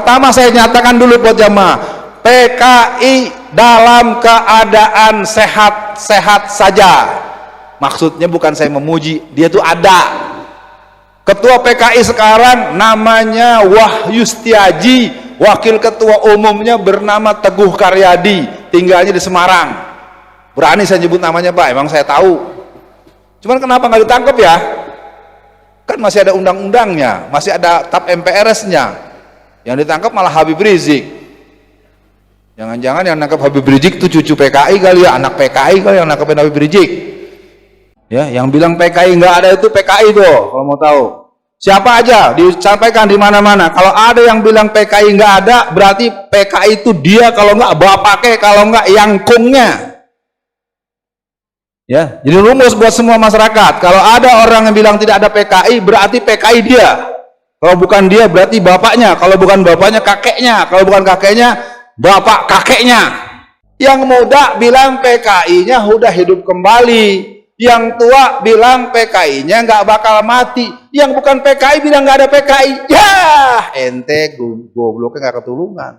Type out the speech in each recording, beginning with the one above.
pertama saya nyatakan dulu buat jamaah, PKI dalam keadaan sehat-sehat saja. Maksudnya bukan saya memuji, dia tuh ada. Ketua PKI sekarang namanya Wahyu Setiaji, wakil ketua umumnya bernama Teguh Karyadi, tinggalnya di Semarang. Berani saya nyebut namanya Pak, emang saya tahu. Cuman kenapa nggak ditangkap ya? Kan masih ada undang-undangnya, masih ada TAP MPRS-nya. Yang ditangkap malah Habib Rizik. Jangan-jangan yang nangkap Habib Rizik itu cucu PKI kali ya, anak PKI kali yang nangkapin Habib Rizik. Ya, yang bilang PKI nggak ada itu PKI tuh, kalau mau tahu. Siapa aja disampaikan di mana-mana. Kalau ada yang bilang PKI nggak ada, berarti PKI itu dia, kalau nggak bapaknya, kalau nggak yangkungnya. Ya, jadi rumus buat semua masyarakat. Kalau ada orang yang bilang tidak ada PKI, berarti PKI dia. Kalau bukan dia, berarti bapaknya. Kalau bukan bapaknya, kakeknya. Kalau bukan kakeknya, bapak kakeknya. Yang muda bilang PKI-nya udah hidup kembali. Yang tua bilang PKI-nya nggak bakal mati. Yang bukan PKI bilang nggak ada PKI. Ya, ente gobloknya nggak ketulungan.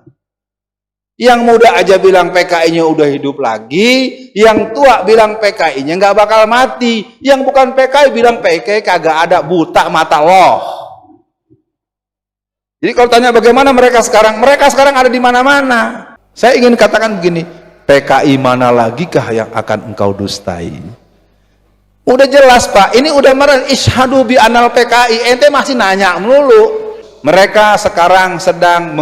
Yang muda aja bilang PKI-nya udah hidup lagi. Yang tua bilang PKI-nya nggak bakal mati. Yang bukan PKI bilang PKI kagak ada, buta mata loh. Jadi kalau tanya bagaimana mereka sekarang ada di mana-mana. Saya ingin katakan begini, PKI mana lagi kah yang akan engkau dustai? Udah jelas Pak, ini udah meren isyhadu bi anal PKI, ente masih nanya melulu. Mereka sekarang sedang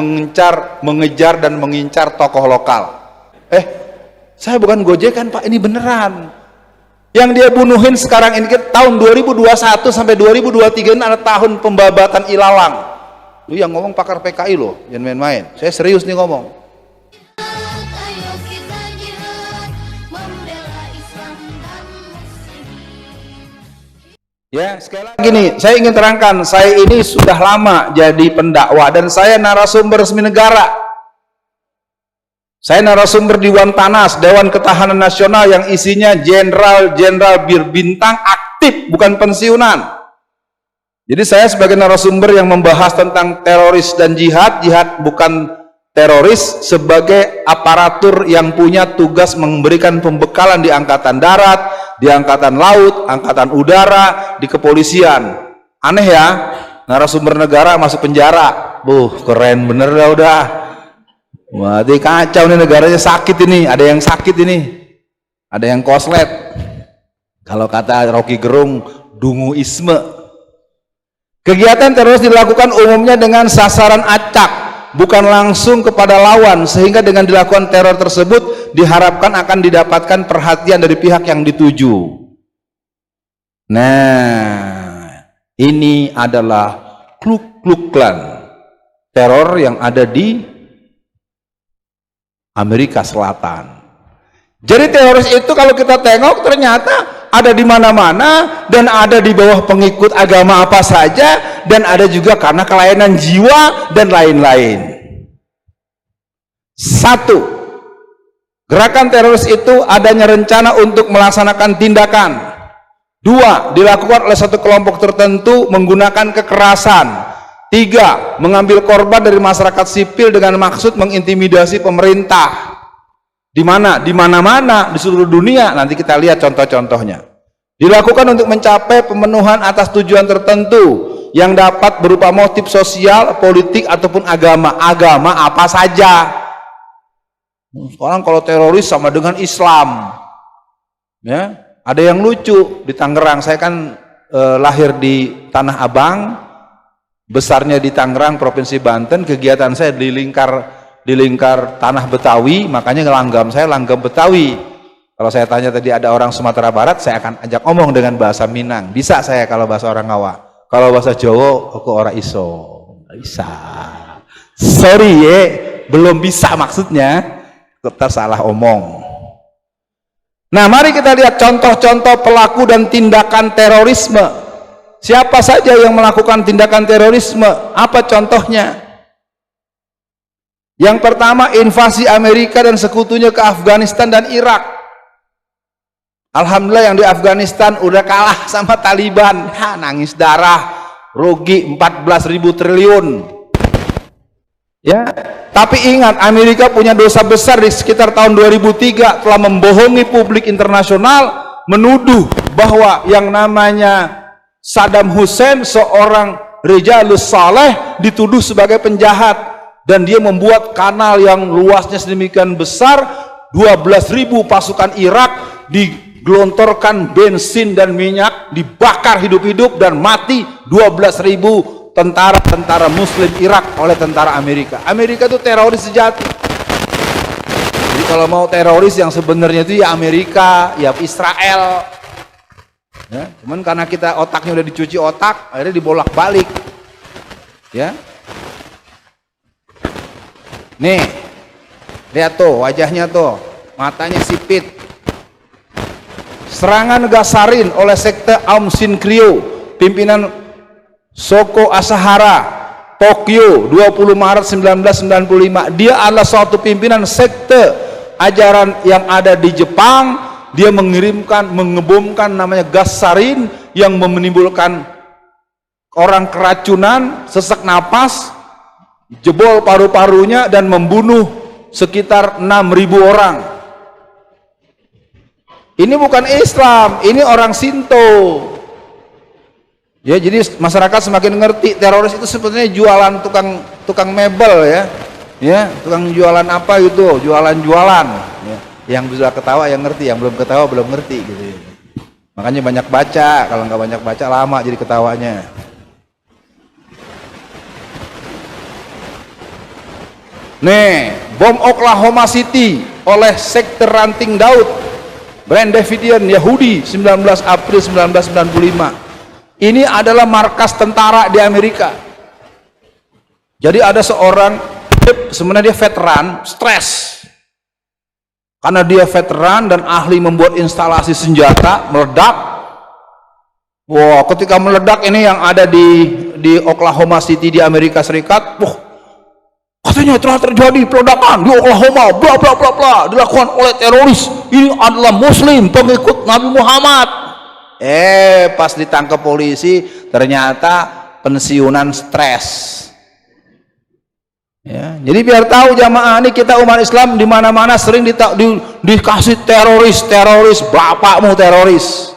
mengejar dan mengincar tokoh lokal. Saya bukan gojekan Pak, ini beneran. Yang dia bunuhin sekarang ini tahun 2021 sampai 2023 ini ada tahun pembabatan ilalang. Lu yang ngomong pakar PKI loh, jangan main-main. Saya serius nih ngomong. Ya, sekali lagi nih, saya ingin terangkan, saya ini sudah lama jadi pendakwah dan saya narasumber resmi negara. Saya narasumber Dewan Tanas, Dewan Ketahanan Nasional yang isinya jenderal-jenderal berbintang aktif, bukan pensiunan. Jadi saya sebagai narasumber yang membahas tentang teroris dan jihad bukan teroris, sebagai aparatur yang punya tugas memberikan pembekalan di Angkatan Darat, di Angkatan Laut, Angkatan Udara, di kepolisian. Aneh ya, narasumber negara masuk penjara. Keren bener dah udah. Wah, kacau nih negaranya, sakit ini. Ada yang sakit ini. Ada yang koslet. Kalau kata Rocky Gerung, dunguisme. Kegiatan teroris dilakukan umumnya dengan sasaran acak, bukan langsung kepada lawan, sehingga dengan dilakukan teror tersebut diharapkan akan didapatkan perhatian dari pihak yang dituju. Nah, ini adalah Kluk Klan teror yang ada di Amerika Selatan. Jadi teroris itu kalau kita tengok ternyata ada di mana-mana dan ada di bawah pengikut agama apa saja, dan ada juga karena kelainan jiwa dan lain-lain. Satu, gerakan teroris itu adanya rencana untuk melaksanakan tindakan. Dua, dilakukan oleh satu kelompok tertentu menggunakan kekerasan. Tiga, mengambil korban dari masyarakat sipil dengan maksud mengintimidasi pemerintah. Di mana? Di mana-mana di seluruh dunia. Nanti kita lihat contoh-contohnya. Dilakukan untuk mencapai pemenuhan atas tujuan tertentu yang dapat berupa motif sosial, politik ataupun agama. Agama apa saja. Sekarang kalau teroris sama dengan Islam. Ya, ada yang lucu di Tangerang. Saya kan lahir di Tanah Abang, besarnya di Tangerang, Provinsi Banten. Kegiatan saya di lingkar tanah Betawi, makanya langgam saya langgam Betawi. Kalau saya tanya tadi ada orang Sumatera Barat, saya akan ajak ngomong dengan bahasa Minang. Bisa saya kalau bahasa orang Ngawa. Kalau bahasa Jawa, aku orang iso. Bisa. Sorry ya, belum bisa maksudnya. Kita salah omong. Nah, mari kita lihat contoh-contoh pelaku dan tindakan terorisme. Siapa saja yang melakukan tindakan terorisme? Apa contohnya? Yang pertama, invasi Amerika dan sekutunya ke Afghanistan dan Irak. Alhamdulillah yang di Afghanistan udah kalah sama Taliban. Nangis darah, rugi 14.000 triliun. Ya, tapi ingat, Amerika punya dosa besar di sekitar tahun 2003 telah membohongi publik internasional, menuduh bahwa yang namanya Saddam Hussein, seorang Rijalus Saleh, dituduh sebagai penjahat, dan dia membuat kanal yang luasnya sedemikian besar, 12.000 pasukan Irak digelontorkan bensin dan minyak, dibakar hidup-hidup dan mati 12.000 tentara muslim Irak oleh tentara Amerika. Amerika itu teroris sejati. Jadi kalau mau teroris yang sebenarnya itu ya Amerika, ya Israel. Ya, cuman karena kita otaknya udah dicuci otak, akhirnya dibolak-balik. Ya. Nih, lihat tuh wajahnya tuh, matanya sipit. Serangan Gasarin oleh sekte Aum Shinrikyo, pimpinan Shoko Asahara, Tokyo, 20 Maret 1995. Dia adalah suatu pimpinan sekte ajaran yang ada di Jepang. Dia mengebomkan namanya gas sarin yang menimbulkan orang keracunan, sesak napas, jebol paru-parunya, dan membunuh sekitar 6.000 orang. Ini bukan Islam, ini orang Shinto. Ya, jadi masyarakat semakin ngerti teroris itu sebetulnya jualan tukang mebel ya. Ya, tukang jualan apa gitu, jualan-jualan. Ya. Yang bisa ketawa yang ngerti, yang belum ketawa belum ngerti gitu ya. Makanya banyak baca, kalau nggak banyak baca lama jadi ketawanya. Nih, bom Oklahoma City oleh sekte Ranting Daud, Brand Davidian Yahudi, 19 April 1995. Ini adalah markas tentara di Amerika. Jadi ada seorang, sebenarnya dia veteran, stres. Karena dia veteran dan ahli membuat instalasi senjata, meledak. Wah, ketika meledak ini yang ada di Oklahoma City di Amerika Serikat, wah, katanya telah terjadi peledakan di Oklahoma, bla bla bla bla, dilakukan oleh teroris. Ini adalah Muslim, pengikut Nabi Muhammad. Pas ditangkap polisi ternyata pensiunan stres. Ya, jadi biar tahu jamaah, ini kita umat Islam di mana-mana sering dikasih teroris, bapakmu teroris.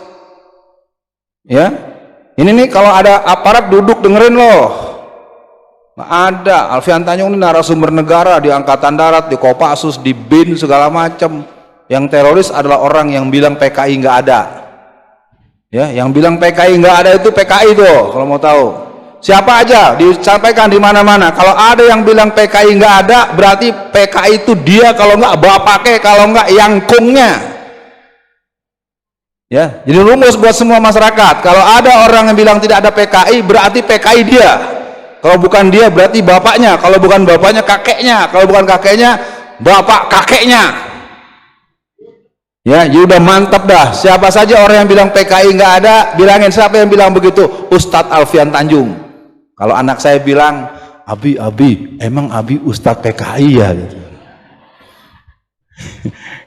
Ya, ini nih kalau ada aparat duduk dengerin loh. Nggak ada. Alfian Tanjung ini narasumber negara di Angkatan Darat, di Kopassus, di BIN segala macam. Yang teroris adalah orang yang bilang PKI nggak ada. Ya, yang bilang PKI nggak ada itu PKI tuh, kalau mau tahu. Siapa aja disampaikan di mana-mana. Kalau ada yang bilang PKI nggak ada, berarti PKI itu dia, kalau nggak bapaknya, kalau nggak yangkungnya. Ya, jadi rumus buat semua masyarakat. Kalau ada orang yang bilang tidak ada PKI, berarti PKI dia. Kalau bukan dia, berarti bapaknya. Kalau bukan bapaknya, kakeknya. Kalau bukan kakeknya, bapak kakeknya. Ya, jadi udah mantap dah. Siapa saja orang yang bilang PKI nggak ada, bilangin siapa yang bilang begitu? Ustadz Alfian Tanjung. Kalau anak saya bilang, Abi, emang Abi Ustadz PKI ya? Gitu.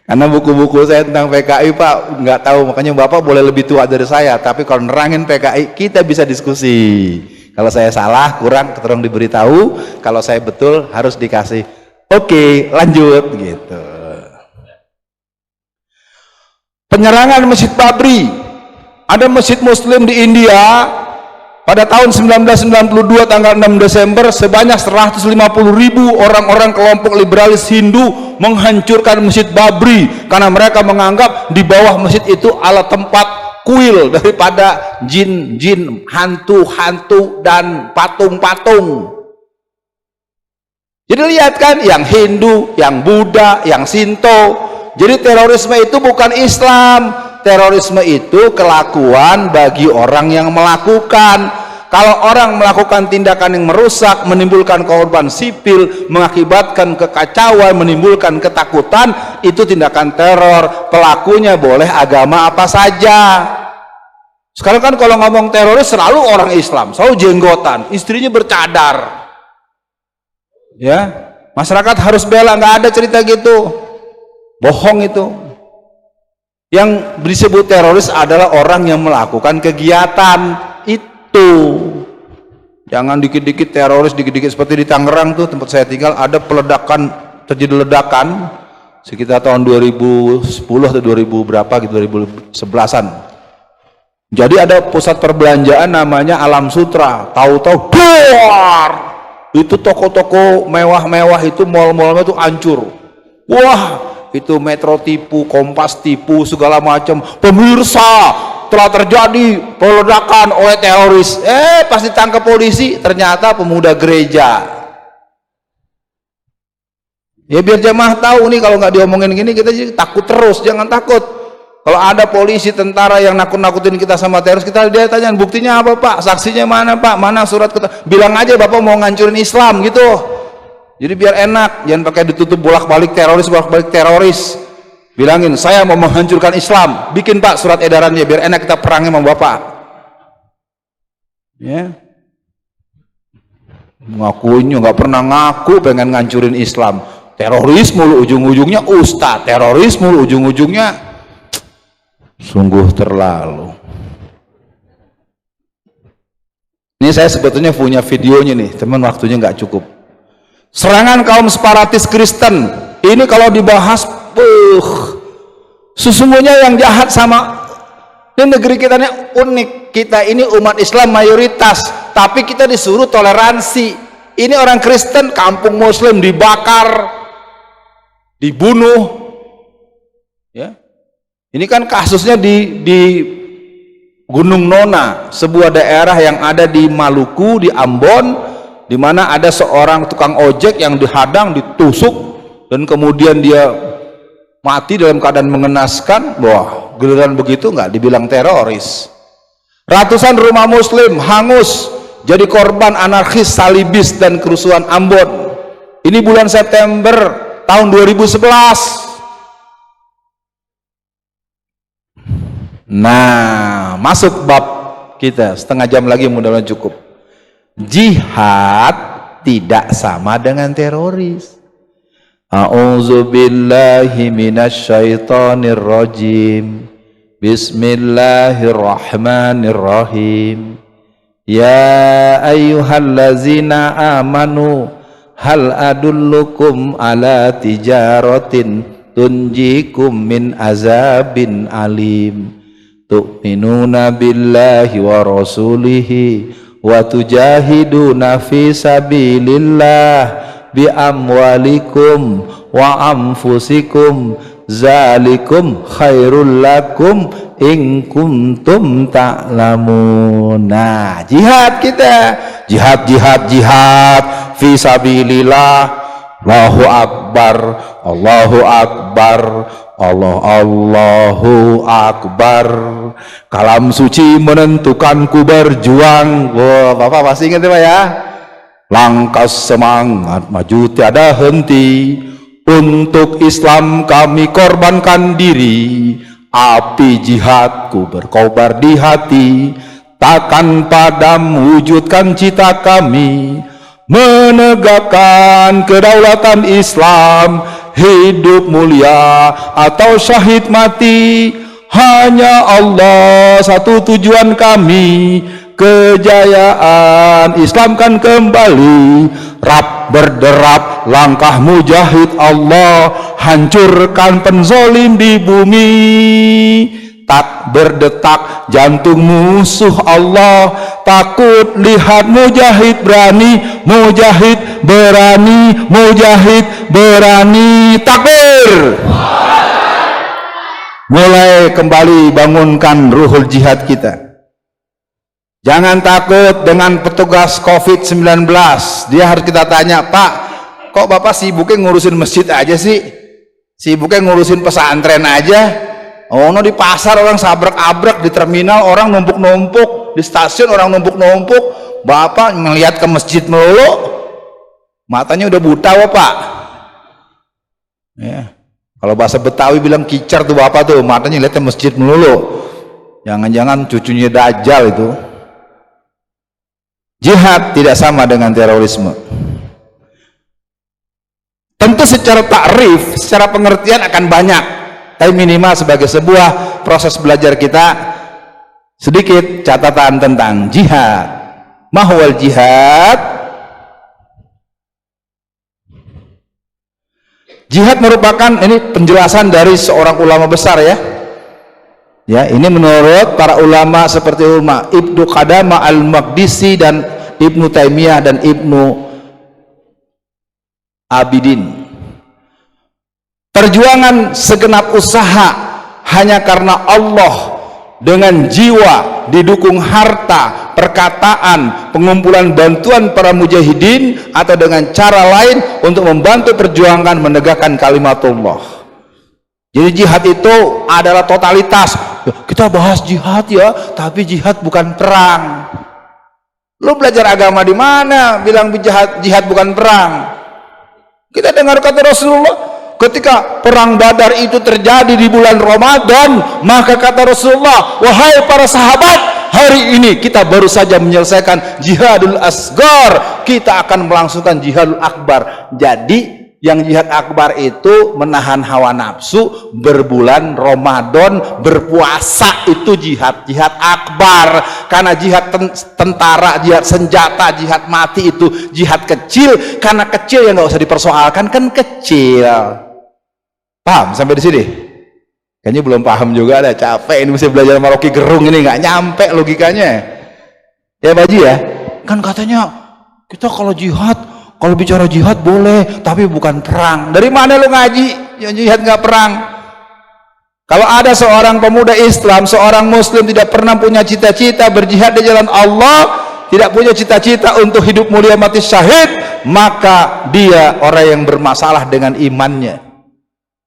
Karena buku-buku saya tentang PKI Pak nggak tahu, makanya Bapak boleh lebih tua dari saya. Tapi kalau nerangin PKI, kita bisa diskusi. Kalau saya salah, kurang, tolong diberitahu. Kalau saya betul, harus dikasih. Oke, lanjut gitu. Penyerangan Masjid Babri, ada masjid muslim di India pada tahun 1992 tanggal 6 Desember, sebanyak 150.000 orang-orang kelompok liberalis Hindu menghancurkan Masjid Babri karena mereka menganggap di bawah masjid itu adalah tempat kuil daripada jin-jin, hantu-hantu dan patung-patung. Jadi lihat kan, yang Hindu, yang Buddha, yang Shinto. Jadi terorisme itu bukan Islam. Terorisme itu kelakuan bagi orang yang melakukan. Kalau orang melakukan tindakan yang merusak, menimbulkan korban sipil, mengakibatkan kekacauan, menimbulkan ketakutan, itu tindakan teror. Pelakunya boleh agama apa saja. Sekarang kan kalau ngomong teroris selalu orang Islam, selalu jenggotan, istrinya bercadar. Ya, masyarakat harus bela, nggak ada cerita gitu. Bohong itu. Yang disebut teroris adalah orang yang melakukan kegiatan itu. Jangan dikit-dikit teroris, dikit-dikit seperti di Tangerang tuh tempat saya tinggal ada peledakan, terjadi ledakan sekitar tahun 2010 atau 2000 berapa gitu, 2011-an. Jadi ada pusat perbelanjaan namanya Alam Sutra, tahu-tahu buar, itu toko-toko mewah-mewah itu, mall-mallnya tuh hancur. Wah, itu Metro tipu, Kompas tipu, segala macam. Pemirsa, telah terjadi peledakan oleh teroris. Pas ditangkap polisi ternyata pemuda gereja. Ya biar jemaah tahu nih, kalau nggak diomongin gini kita takut terus. Jangan takut. Kalau ada polisi, tentara yang nakut-nakutin kita sama teroris, kita dia tanya buktinya apa Pak, saksinya mana Pak, mana surat kita, bilang aja Bapak mau ngancurin Islam gitu. Jadi biar enak, jangan pakai ditutup bolak-balik teroris. Bilangin saya mau menghancurkan Islam, bikin Pak surat edarannya biar enak kita perangnya sama Bapak. Ya, ngakuinnya nggak pernah ngaku pengen ngancurin Islam. Teroris mulu ujung-ujungnya ustaz, teroris mulu ujung-ujungnya, sungguh terlalu. Ini saya sebetulnya punya videonya nih, teman, waktunya nggak cukup. Serangan kaum separatis Kristen ini kalau dibahas, sesungguhnya yang jahat sama ini negeri kita ini unik. Kita ini umat Islam mayoritas, tapi kita disuruh toleransi. Ini orang Kristen, kampung Muslim dibakar, dibunuh. Ya, ini kan kasusnya di Gunung Nona, sebuah daerah yang ada di Maluku, di Ambon, di mana ada seorang tukang ojek yang dihadang, ditusuk, dan kemudian dia mati dalam keadaan mengenaskan. Wah, giliran begitu nggak dibilang teroris. Ratusan rumah Muslim hangus jadi korban anarkis, salibis, dan kerusuhan Ambon. Ini bulan September tahun 2011. Nah, masuk bab kita, setengah jam lagi mudah-mudahan cukup. Jihad tidak sama dengan teroris. A'udzubillahi minasyaitonir rajim. Bismillahirrahmanirrahim. Ya ayyuhallazina amanu hal adullukum ala tijaratin tunjikum min azabin alim. Tu'minuna billahi wa rasulihi wa tujahiduna fi sabilillah bi amwalikum wa anfusikum zalikum khairul lakum in kuntum ta'lamun. Nah, jihad kita, jihad fi sabilillah. Allahu akbar, Allahu akbar, Allahu akbar. Kalam suci menentukanku berjuang. Wah, Bapak pasti ingat ya Pak ya. Langkah semangat maju tiada henti. Untuk Islam kami korbankan diri. Api jihadku berkobar di hati. Takkan padam wujudkan cita kami. Menegakkan kedaulatan Islam, hidup mulia atau syahid mati, hanya Allah satu tujuan kami. Kejayaan Islam kan kembali, rap berderap langkah mujahid Allah, hancurkan penzolim di bumi. Tak berdetak jantung musuh Allah, takut lihat mujahid berani, mujahid berani, mujahid berani. Takbir. Mulai kembali bangunkan ruhul jihad kita. Jangan takut dengan petugas COVID-19. Dia harus kita tanya, Pak, kok Bapak sibuknya ngurusin masjid aja sih? Sibuknya ngurusin pesantren aja? Oh, no, di pasar orang sabrak-abrak, di terminal orang numpuk-numpuk, di stasiun orang numpuk-numpuk. Bapak ngelihat ke masjid melulu, matanya udah buta Bapak. Ya. Kalau bahasa Betawi bilang kicar tuh Bapak tuh, matanya lihat ke masjid melulu. Jangan-jangan cucunya Dajjal itu. Jihad tidak sama dengan terorisme. Tentu secara takrif, secara pengertian akan banyak. Tapi minimal sebagai sebuah proses belajar kita, sedikit catatan tentang jihad. Mahwal jihad. Jihad merupakan, ini penjelasan dari seorang ulama besar ya. Ya, ini menurut para ulama seperti Ibnu Qadamah Al-Maqdisi dan Ibnu Taimiyah dan Ibnu Abidin. Perjuangan segenap usaha hanya karena Allah dengan jiwa, didukung harta, perkataan, pengumpulan bantuan para mujahidin atau dengan cara lain untuk membantu perjuangan menegakkan kalimatullah. Jadi jihad itu adalah totalitas. Kita bahas jihad ya, tapi jihad bukan perang. Lu belajar agama di mana bilang jihad bukan perang? Kita dengar kata Rasulullah, ketika perang Badar itu terjadi di bulan Ramadan, maka kata Rasulullah, wahai para sahabat, hari ini kita baru saja menyelesaikan jihadul asgar, kita akan melangsungkan jihadul akbar. Jadi yang jihad akbar itu menahan hawa nafsu, berbulan Ramadan, berpuasa, itu jihad akbar. Karena jihad tentara, jihad senjata, jihad mati itu jihad kecil. Karena kecil yang nggak usah dipersoalkan, kan kecil. Paham sampai di sini? Kayaknya belum paham juga, ada capek ini, mesti belajar sama Rocky Gerung ini, nggak nyampe logikanya. Ya Baji ya, kan katanya kita kalau bicara jihad boleh, tapi bukan perang. Dari mana lu ngaji yang jihad nggak perang? Kalau ada seorang pemuda Islam, seorang Muslim tidak pernah punya cita-cita berjihad di jalan Allah, tidak punya cita-cita untuk hidup mulia mati syahid, maka dia orang yang bermasalah dengan imannya.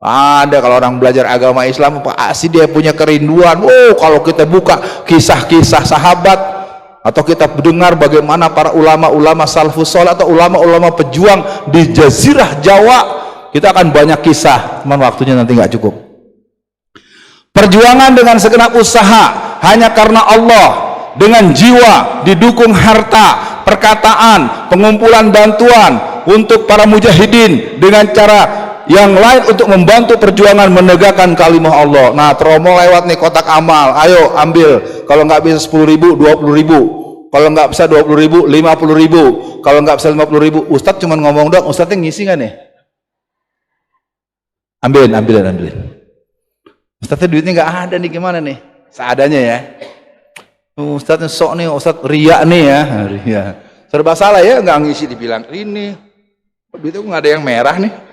Ada kalau orang belajar agama Islam pasti dia punya kerinduan. Oh, kalau kita buka kisah-kisah sahabat, atau kita dengar bagaimana para ulama-ulama salafus saleh atau ulama-ulama pejuang di jazirah Jawa, kita akan banyak kisah, cuman waktunya nanti nggak cukup. Perjuangan dengan segenap usaha hanya karena Allah, dengan jiwa, didukung harta, perkataan, pengumpulan bantuan untuk para mujahidin dengan cara yang lain untuk membantu perjuangan menegakkan kalimah Allah. Nah, Tromo lewat nih kotak amal, ayo ambil. Kalau nggak bisa 10.000, 20.000. Kalau nggak bisa 20.000, 50.000. Kalau nggak bisa 50.000, Ustadz cuma ngomong doang. Ustadznya ngisi nggak nih? Ambilin. Ustadznya duitnya nggak ada nih, gimana nih? Seadanya ya. Ustadznya sok nih, Ustadz riak nih ya. Ria. Serba salah ya, nggak ngisi, dibilang ini. Duitnya nggak ada yang merah nih.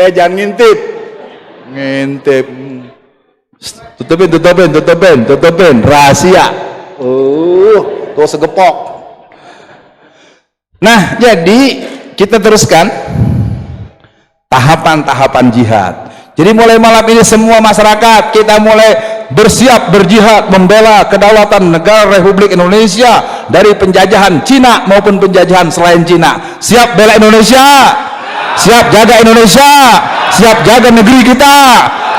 Jangan ngintip. Tutupin, rahasia. Tuh segepok. Nah, jadi kita teruskan tahapan-tahapan jihad. Jadi mulai malam ini semua masyarakat kita mulai bersiap berjihad membela kedaulatan negara Republik Indonesia dari penjajahan Cina maupun penjajahan selain Cina. Siap bela Indonesia, siap jaga Indonesia, siap jaga negeri kita,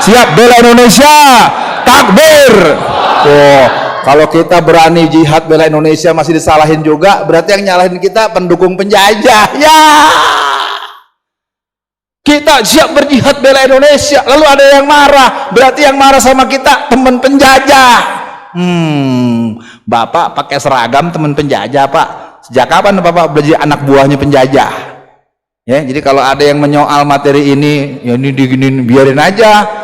siap bela Indonesia. Takbir. Oh, kalau kita berani jihad bela Indonesia masih disalahin juga, berarti yang nyalahin kita pendukung penjajah. Ya, kita siap berjihad bela Indonesia, lalu ada yang marah, berarti yang marah sama kita teman penjajah. Bapak pakai seragam teman penjajah, Pak. Sejak kapan Bapak belajar anak buahnya penjajah? Ya, jadi kalau ada yang menyoal materi ini, ya ini diginin, biarin aja.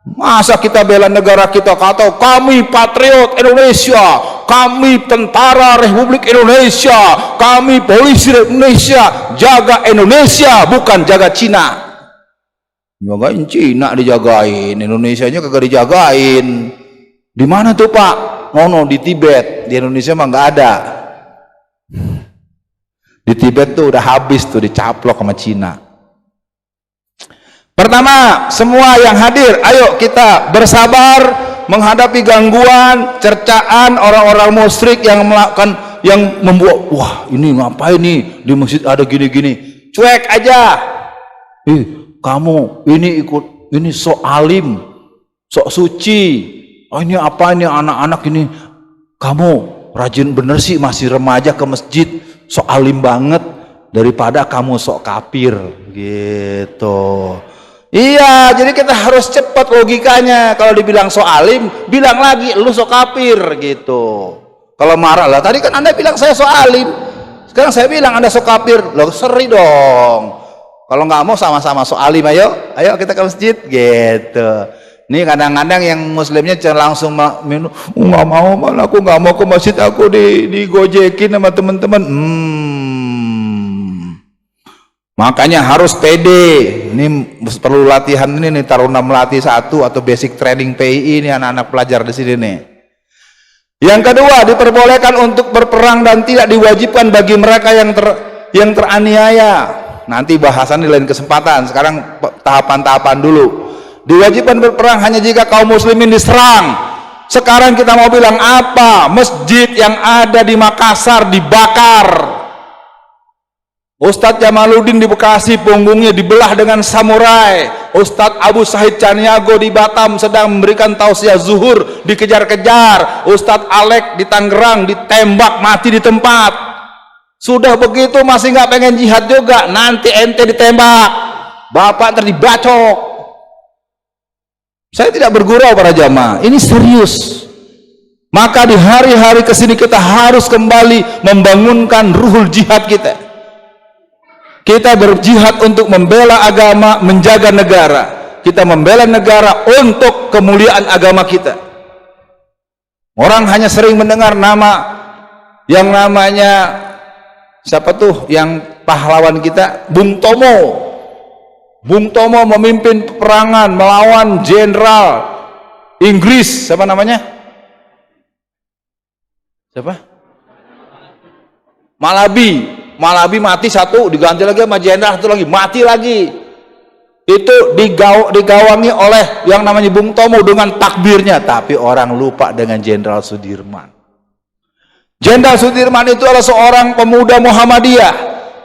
Masa kita bela negara kita, kata kami patriot Indonesia, kami tentara Republik Indonesia, kami polisi Indonesia, jaga Indonesia bukan jaga Cina. Jagain Cina dijagain, Indonesianya kagak dijagain. Di mana tuh Pak? Ngono di Tibet, di Indonesia mah nggak ada. Di Tibet tuh udah habis tuh, dicaplok sama Cina. Pertama, semua yang hadir, ayo kita bersabar menghadapi gangguan, cercaan orang-orang musyrik yang melakukan, yang membuat, wah ini ngapain nih di masjid ada gini-gini. Cuek aja. Kamu ini ikut, ini sok alim, sok suci. Oh ini apa ini anak-anak ini? Kamu rajin bener sih, masih remaja ke masjid, sok alim banget, daripada kamu sok kafir gitu. Iya, jadi kita harus cepat logikanya. Kalau dibilang so alim, bilang lagi lu so kafir gitu. Kalau marah lah, tadi kan Anda bilang saya so alim, sekarang saya bilang Anda so kafir. Loh, seri dong. Kalau nggak mau sama-sama so alim, ayo kita ke masjid gitu. Nih kadang-kadang yang muslimnya langsung minum, nggak mau, malah aku nggak mau ke masjid, aku digojekin sama teman-teman. Makanya harus pede. Ini perlu latihan ini nih, Taruna Melati 1 atau basic training PII ini anak-anak pelajar di sini nih. Yang kedua, diperbolehkan untuk berperang dan tidak diwajibkan bagi mereka yang teraniaya. Nanti bahasan di lain kesempatan. Sekarang tahapan-tahapan dulu. Diwajibkan berperang hanya jika kaum muslimin diserang. Sekarang kita mau bilang apa? Masjid yang ada di Makassar dibakar. Ustadz Jamaluddin di Bekasi punggungnya dibelah dengan samurai. Ustadz Abu Sahid Caniago di Batam sedang memberikan tausiah zuhur, dikejar-kejar. Ustadz Alek di Tangerang ditembak mati di tempat. Sudah begitu masih nggak pengen jihad juga, nanti ente ditembak, bapak dibacok. Saya tidak bergurau para jamaah, ini serius. Maka di hari-hari kesini kita harus kembali membangunkan ruhul jihad kita. Kita berjihad untuk membela agama, menjaga negara. Kita membela negara untuk kemuliaan agama kita. Orang hanya sering mendengar nama yang namanya siapa tuh yang pahlawan kita, Bung Tomo. Bung Tomo memimpin peperangan melawan jenderal Inggris, siapa namanya? Siapa? Malabi mati satu, diganti lagi sama jenderal satu lagi, mati lagi. Itu digawangi oleh yang namanya Bung Tomo dengan takbirnya, tapi orang lupa dengan Jenderal Sudirman. Jenderal Sudirman itu adalah seorang pemuda Muhammadiyah.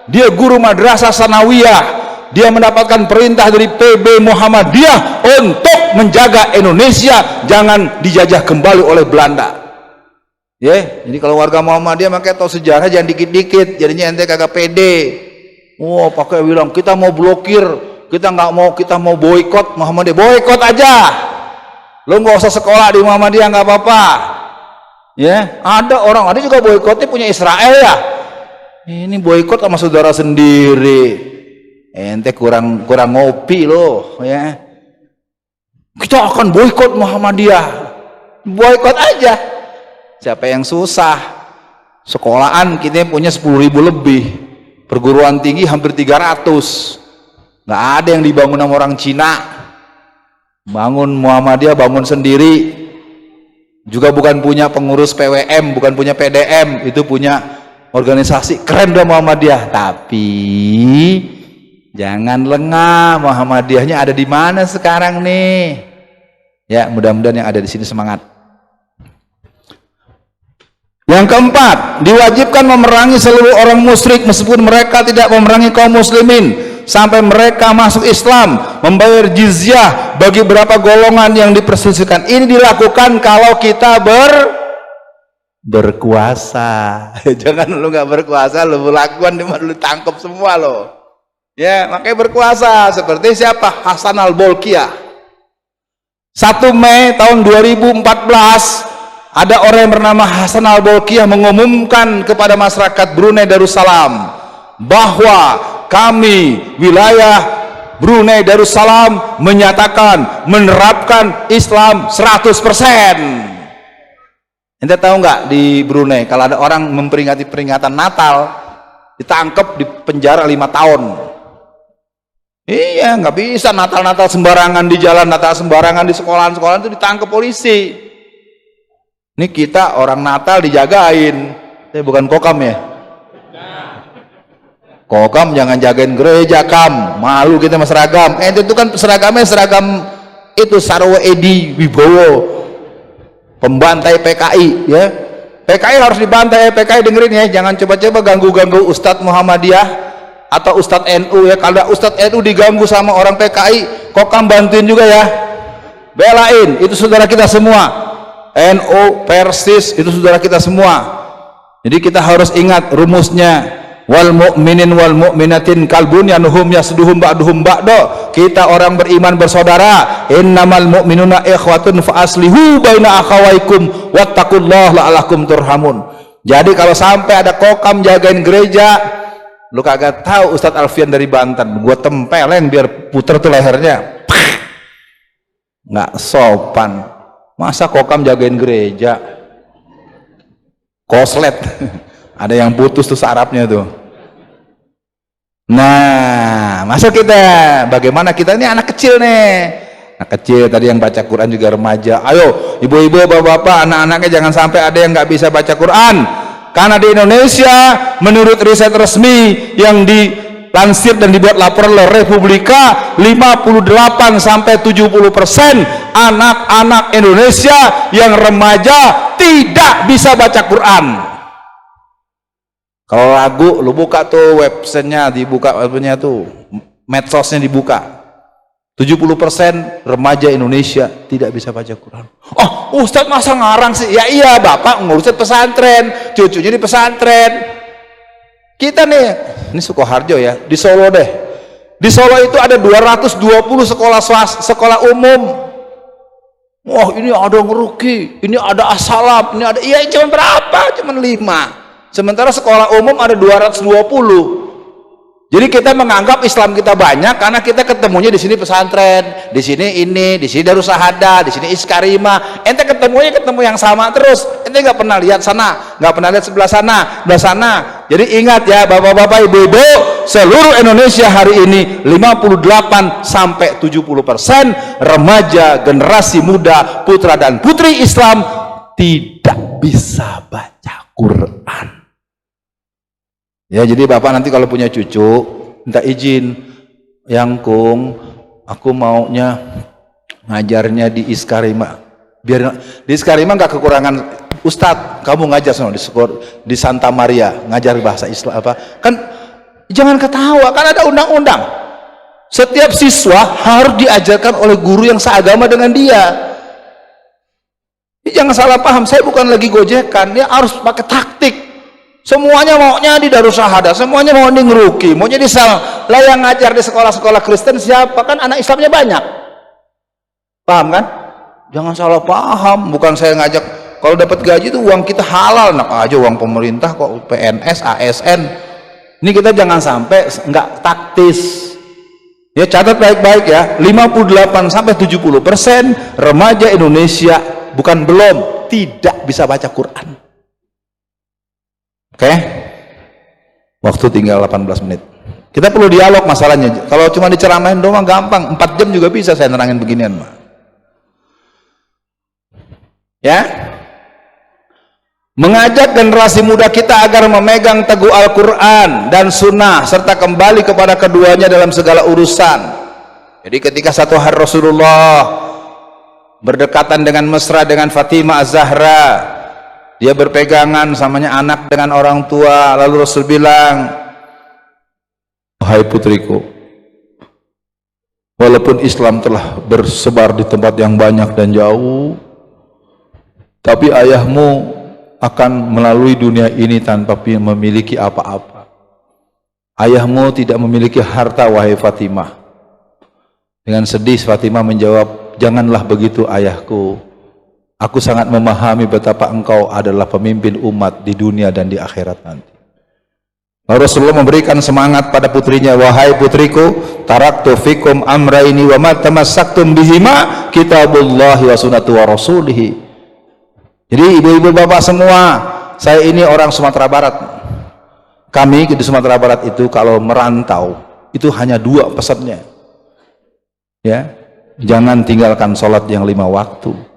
Dia guru madrasah sanawiyah. Dia mendapatkan perintah dari PB Muhammadiyah untuk menjaga Indonesia jangan dijajah kembali oleh Belanda. Jadi kalau warga Muhammadiyah makanya tahu sejarah jangan dikit-dikit, jadinya ente kagak pede. Pakai bilang kita mau blokir, kita mau boikot Muhammadiyah, boikot aja. Lo nggak usah sekolah di Muhammadiyah nggak apa-apa. Ada juga boikotnya punya Israel ya. Ini boikot sama saudara sendiri. Ente kurang ngopi loh ya. Kita akan boikot Muhammadiyah, boikot aja. Siapa yang susah? Sekolahan kita punya 10.000 lebih, perguruan tinggi hampir 300. Nggak ada yang dibangun sama orang Cina. Bangun Muhammadiyah, bangun sendiri. Juga bukan punya pengurus PWM, bukan punya PDM, itu punya organisasi keren dah Muhammadiyah. Tapi jangan lengah, Muhammadiyahnya ada di mana sekarang nih? Ya, mudah-mudahan yang ada di sini semangat. Yang keempat, diwajibkan memerangi seluruh orang musyrik meskipun mereka tidak memerangi kaum muslimin sampai mereka masuk Islam, membayar jizyah bagi beberapa golongan yang diperselisihkan. Ini dilakukan kalau kita berkuasa. Jangan lu nggak berkuasa, lu lakukan lu tangkap semua lo. Ya, makanya berkuasa. Seperti siapa? Hasan al-Bolkiah. 1 Mei tahun 2014 ada orang yang bernama Hasan al-Bolkiah mengumumkan kepada masyarakat Brunei Darussalam bahwa kami wilayah Brunei Darussalam menerapkan Islam 100%. Ente tahu nggak di Brunei kalau ada orang memperingati peringatan Natal ditangkap di penjara 5 tahun. Iya, nggak bisa Natal sembarangan di jalan, Natal sembarangan di sekolahan-sekolahan itu ditangkap polisi. Ini kita orang Natal dijagain, bukan kokam ya. Kokam jangan jagain gereja kam, malu kita sama seragam. Itu kan seragamnya seragam itu Sarwo Edi Wibowo, pembantai PKI ya. PKI harus dibantai, PKI dengerin ya, jangan coba-coba ganggu-ganggu Ustadz Muhammadiyah atau Ustadz NU ya. Kalau Ustadz NU diganggu sama orang PKI, kokam bantuin juga ya, belain, itu saudara kita semua. NU, Persis, itu saudara kita semua. Jadi kita harus ingat rumusnya, wal mu'minin wal mu'minatin kalbunyan hum yasduhum ba'duhum ba'do. Kita orang beriman bersaudara. Innamal mu'minuna ikhwatun fa aslihu baina akhawaikum wattaqullaha la'allakum turhamun. Jadi kalau sampai ada kokam jagain gereja, lu kagak tahu Ustadz Alfian dari Banten, gua tempeleng biar puter tuh lehernya. Nggak sopan. Masa kokam jagain gereja? Koslet. Ada yang putus tuh sarafnya tuh. Nah, masa kita, bagaimana kita ini anak kecil nih, anak kecil tadi yang baca Quran juga remaja. Ayo ibu-ibu, bapak-bapak, anak-anaknya jangan sampai ada yang nggak bisa baca Quran. Karena di Indonesia menurut riset resmi yang dilansir dan dibuat laporan oleh Republika, 58-70% anak-anak Indonesia yang remaja tidak bisa baca Quran. Kalau ragu, lu buka tuh websitenya, dibuka websitenya tuh, medsosnya dibuka. 70% remaja Indonesia tidak bisa baca Quran. Oh, Ustadz masa ngarang sih? Ya iya, bapak ngurusin pesantren, cucunya di pesantren. Kita nih, ini Sukoharjo ya, di Solo deh. Di Solo itu ada 220 sekolah umum. Wah, ini ada ngeruki, ini ada asalam, ini ada, iya cuma berapa? Cuma 5. Sementara sekolah umum ada 220. Jadi kita menganggap Islam kita banyak karena kita ketemunya di sini pesantren, di sini ini, di sini Darussahadah, di sini Iskarima. Ente ketemu yang sama terus. Ente nggak pernah lihat sana, nggak pernah lihat sebelah sana. Jadi ingat ya, bapak-bapak, ibu-ibu, seluruh Indonesia hari ini 58-70% remaja, generasi muda, putra dan putri Islam tidak bisa baca Quran. Ya, jadi bapak nanti kalau punya cucu minta izin, yang kung, aku maunya ngajarnya di Iskarima. Biar di Iskarima nggak kekurangan ustadz, kamu ngajar di di Santa Maria ngajar bahasa Islam apa? Kan jangan ketawa, kan ada undang-undang. Setiap siswa harus diajarkan oleh guru yang seagama dengan dia. Jangan salah paham, saya bukan lagi gojekan, dia harus pakai taktik. Semuanya maunya di Darussahadah, semuanya mau di ngeruki, maunya di sal. Lah yang ngajar di sekolah-sekolah Kristen siapa? Kan anak Islamnya banyak. Paham kan? Jangan salah paham, bukan saya ngajak. Kalau dapat gaji itu uang kita halal, enak aja uang pemerintah kok, PNS, ASN. Ini kita jangan sampai nggak taktis. Ya catat baik-baik ya, 58-70% remaja Indonesia bukan belum, tidak bisa baca Quran. Oke, waktu tinggal 18 menit. Kita perlu dialog masalahnya. Kalau cuma diceramain doang gampang, 4 jam juga bisa saya nerangin beginian mah. Ya, mengajak generasi muda kita agar memegang teguh Al-Quran dan Sunnah serta kembali kepada keduanya dalam segala urusan. Jadi ketika satu hari Rasulullah berdekatan dengan mesra dengan Fatimah Az-Zahra, dia berpegangan samanya anak dengan orang tua, lalu Rasul bilang, wahai putriku, walaupun Islam telah bersebar di tempat yang banyak dan jauh, tapi ayahmu akan melalui dunia ini tanpa memiliki apa-apa. Ayahmu tidak memiliki harta, wahai Fatimah. Dengan sedih Fatimah menjawab, janganlah begitu ayahku. Aku sangat memahami betapa engkau adalah pemimpin umat di dunia dan di akhirat nanti. Lalu Rasulullah memberikan semangat pada putrinya, wahai putriku, taraktu fikum amraini wa ma tamassaktum bihima kitabullahi wa sunnatu wa rasulihi. Jadi ibu-ibu bapak semua, saya ini orang Sumatera Barat. Kami di Sumatera Barat itu kalau merantau itu hanya 2 pesannya. Ya, jangan tinggalkan sholat yang 5 waktu.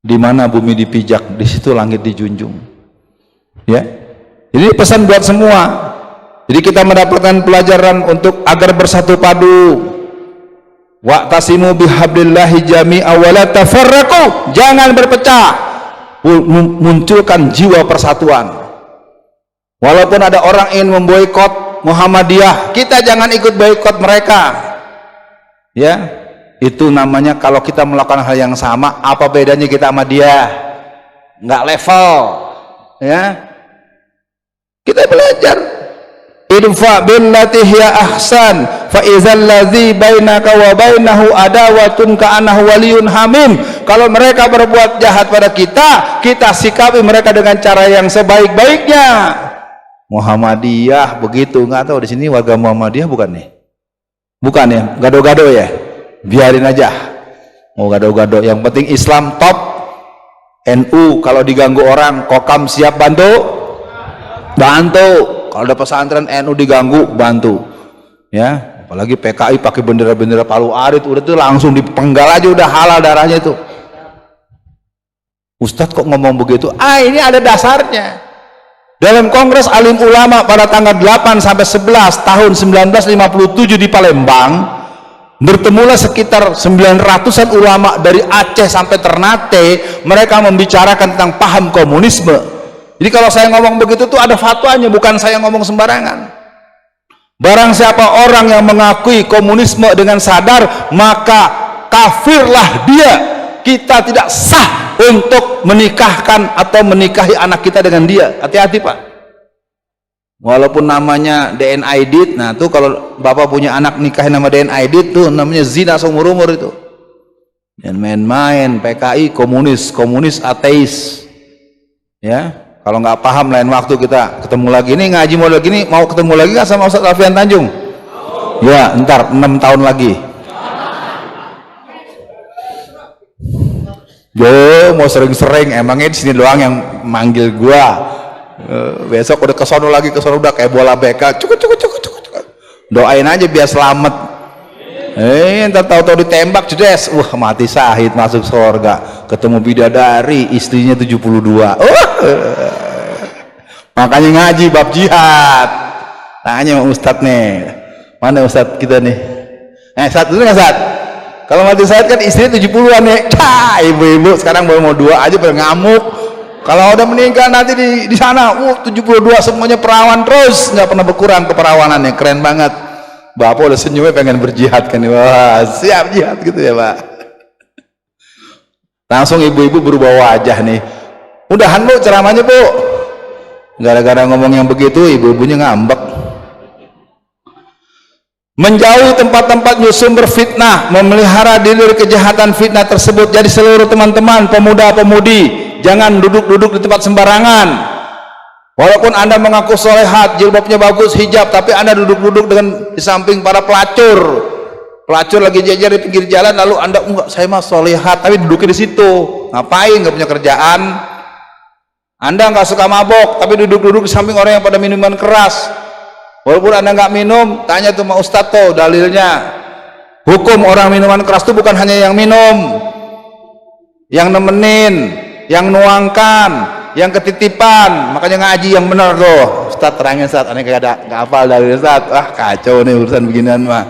Di mana bumi dipijak, di situ langit dijunjung. Ya, jadi pesan buat semua. Jadi kita mendapatkan pelajaran untuk agar bersatu padu. Wa'tasimu bihablillahi jami'a wa la tafarraqu. Jangan berpecah. Munculkan jiwa persatuan. Walaupun ada orang ingin memboikot Muhammadiyah, kita jangan ikut boikot mereka. Ya. Itu namanya kalau kita melakukan hal yang sama, apa bedanya kita sama dia? Nggak level, ya. Kita belajar. idfa billati hiya ahsan fa idzal ladzi bainaka wa bainahu adawatun ka'annahu waliyyun hamim. Kalau mereka berbuat jahat pada kita, kita sikapi mereka dengan cara yang sebaik-baiknya. Muhammadiyah begitu, nggak tahu di sini warga Muhammadiyah bukan nih? Bukan ya, gado-gado ya? Biarin aja. Mau gado-gado, yang penting Islam top. NU kalau diganggu orang, Kokam siap bantu? Bantu. Kalau ada pesantren NU diganggu, bantu. Ya, apalagi PKI pakai bendera-bendera Palu Arit, udah tuh langsung dipenggal aja, udah halal darahnya itu. Ustadz kok ngomong begitu? Ini ada dasarnya. Dalam Kongres Alim Ulama pada tanggal 8 sampai 11 tahun 1957 di Palembang, bertemulah sekitar 900-an ulama dari Aceh sampai Ternate. Mereka membicarakan tentang paham komunisme. Jadi kalau saya ngomong begitu tuh ada fatwanya, bukan saya ngomong sembarangan. Barang siapa orang yang mengakui komunisme dengan sadar, maka kafirlah dia. Kita tidak sah untuk menikahkan atau menikahi anak kita dengan dia. Hati-hati Pak. Walaupun namanya DN Aidit, nah tuh kalau bapak punya anak nikahin nama DN Aidit tuh namanya zina seumur-umur itu. Dan main-main PKI komunis ateis. Ya. Kalau nggak paham lain waktu kita ketemu lagi. Ini ngaji model gini, mau ketemu lagi kan sama Ustadz Alfian Tanjung? Ya, ntar 6 tahun lagi. Yo, mau sering-sering, emangnya di sini doang yang manggil gua. Besok udah kesono lagi, kesono udah kayak bola BK. Cukup. Doain aja biar selamat. Ntar tahu-tahu ditembak, cedes. Wah, mati syahid masuk surga. Ketemu bidadari, istrinya 72. Makanya ngaji bab jihad. Tanya sama Ustadz nih. Mana Ustadz kita nih? Ustadz dulu nggak Ustadz? Kalau mati syahid kan istrinya 70-an nih. Ibu-ibu sekarang baru mau 2 aja pada ngamuk. Kalau udah meninggal nanti di sana, 72 semuanya perawan terus, nggak pernah berkurang keperawanannya. Keren banget. Bapak udah senyumnya pengen berjihad kan. Wah, siap jihad gitu ya Pak. Langsung ibu-ibu berubah wajah nih. Udahan Bu ceramahnya Bu. Gara-gara ngomong yang begitu ibu-ibunya ngambek. Menjauhi tempat-tempat sumber fitnah, memelihara diri dari kejahatan fitnah tersebut. Jadi seluruh teman-teman pemuda-pemudi jangan duduk-duduk di tempat sembarangan. Walaupun Anda mengaku solehat, jilbabnya bagus, hijab, tapi Anda duduk-duduk dengan di samping para pelacur. Pelacur lagi jajar di pinggir jalan, lalu Anda enggak, saya mah solehat, tapi duduknya di situ. Ngapain? Nggak punya kerjaan. Anda nggak suka mabok, tapi duduk-duduk di samping orang yang pada minuman keras. Walaupun Anda nggak minum, tanya tuh sama Ustadz tuh dalilnya. Hukum orang minuman keras itu bukan hanya yang minum, yang nemenin, yang nuangkan, yang ketitipan. Makanya ngaji yang benar tuh. Ustadz terangin Ustadz, aneh nggak hafal dari Ustadz. Wah kacau nih urusan beginian mah.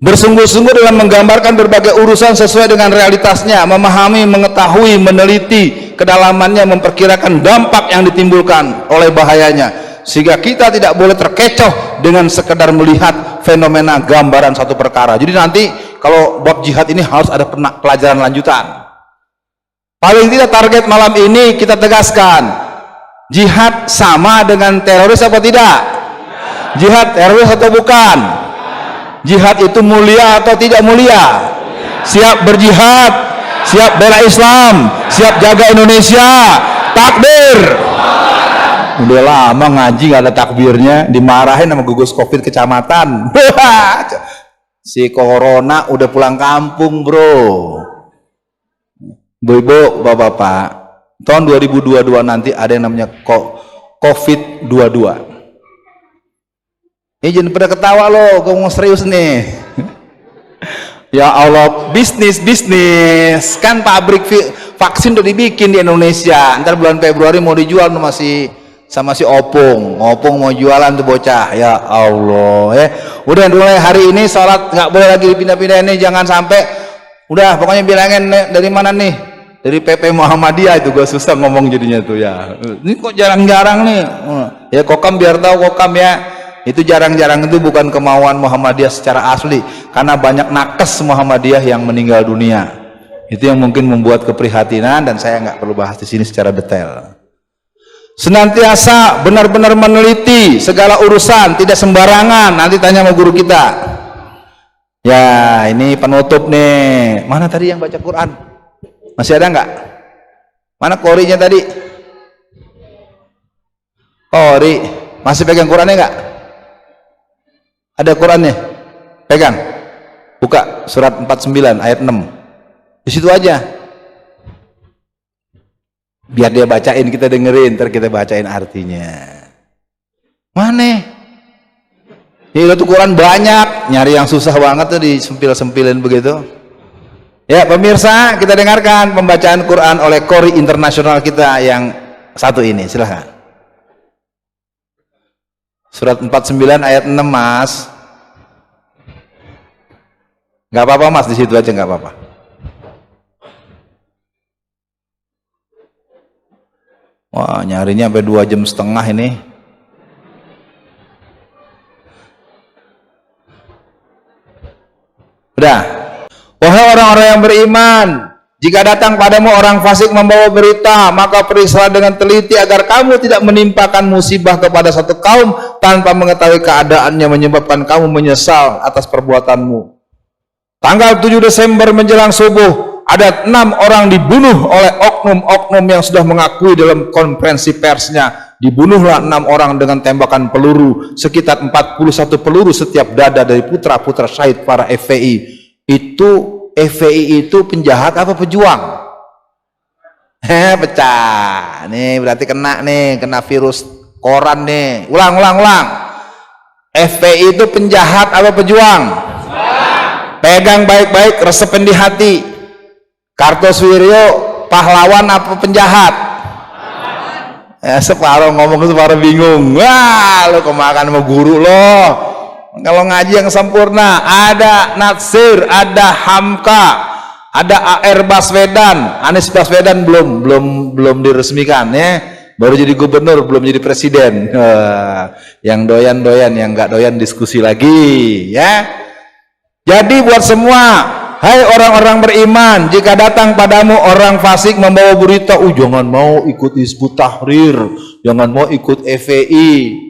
Bersungguh-sungguh dalam menggambarkan berbagai urusan sesuai dengan realitasnya, memahami, mengetahui, meneliti kedalamannya, memperkirakan dampak yang ditimbulkan oleh bahayanya, sehingga kita tidak boleh terkecoh dengan sekedar melihat fenomena gambaran satu perkara. Jadi nanti kalau bab jihad ini harus ada pelajaran lanjutan. Paling tidak target malam ini kita tegaskan, jihad sama dengan teroris apa tidak? Jihad teroris atau bukan? Jihad itu mulia atau tidak mulia? Siap berjihad, siap bela Islam, siap jaga Indonesia. Takbir. Udah lama ngaji gak ada takbirnya, dimarahin sama gugus covid kecamatan. Si corona udah pulang kampung bro. Bu-ibu, bapak-bapak, tahun 2022 nanti ada yang namanya COVID-22. Jangan pada ketawa loh, gue mau serius nih. Ya Allah, bisnis kan pabrik vaksin udah dibikin di Indonesia. Ntar bulan Februari mau dijual sama si Opung mau jualan tuh bocah. Ya Allah, udah mulai hari ini sholat nggak boleh lagi dipindah-pindah ini, jangan sampai. Udah pokoknya bilangin dari mana nih, dari PP Muhammadiyah itu. Gue susah ngomong jadinya tuh ya. Ini kok jarang-jarang nih. Ya Kokam biar tahu Kokam ya. Itu jarang-jarang itu bukan kemauan Muhammadiyah secara asli, karena banyak nakes Muhammadiyah yang meninggal dunia. Itu yang mungkin membuat keprihatinan, dan saya nggak perlu bahas di sini secara detail. senantiasa benar-benar meneliti segala urusan, tidak sembarangan. Nanti tanya sama guru kita. Ya, ini penutup nih. Mana tadi yang baca Quran? Masih ada nggak? Mana korinya tadi? Kori, masih pegang Qurannya nggak? Ada Qurannya? Pegang. Buka surat 49 ayat 6. Di situ aja. Biar dia bacain, kita dengerin, ntar kita bacain artinya. Mana? Ya itu Quran banyak, nyari yang susah banget tuh disempil-sempilin begitu. Ya pemirsa, kita dengarkan pembacaan Quran oleh Qori internasional kita yang satu ini, silahkan. Surat 49 ayat 6 mas. Gak apa-apa mas, di situ aja gak apa-apa. Wah nyarinya sampai 2,5 jam ini. Udah. Wahai orang-orang yang beriman, jika datang padamu orang fasik membawa berita, maka periksa dengan teliti agar kamu tidak menimpakan musibah kepada satu kaum tanpa mengetahui keadaannya, menyebabkan kamu menyesal atas perbuatanmu. Tanggal 7 Desember menjelang subuh, ada 6 orang dibunuh oleh oknum-oknum yang sudah mengakui dalam konferensi persnya. Dibunuhlah 6 orang dengan tembakan peluru, sekitar 41 peluru setiap dada dari putra-putra syahid para FPI. Itu FPI itu penjahat apa pejuang? Pecah. Nih berarti kena nih, kena virus koran nih. Ulang. FPI itu penjahat apa pejuang? Pegang baik-baik, resepin di hati. Kartosuwiryo pahlawan apa penjahat? Ya separuh ngomong, separuh bingung. Wah, lo kemakan sama guru lo. Kalau ngaji yang sempurna, ada Natsir, ada Hamka, ada AR Baswedan. Anies Baswedan belum diresmikan ya, baru jadi gubernur, belum jadi presiden. Yang doyan, yang nggak doyan diskusi lagi ya. Jadi buat semua, hai orang-orang beriman, jika datang padamu orang fasik membawa berita, jangan mau ikut Hizbut Tahrir, jangan mau ikut FPI.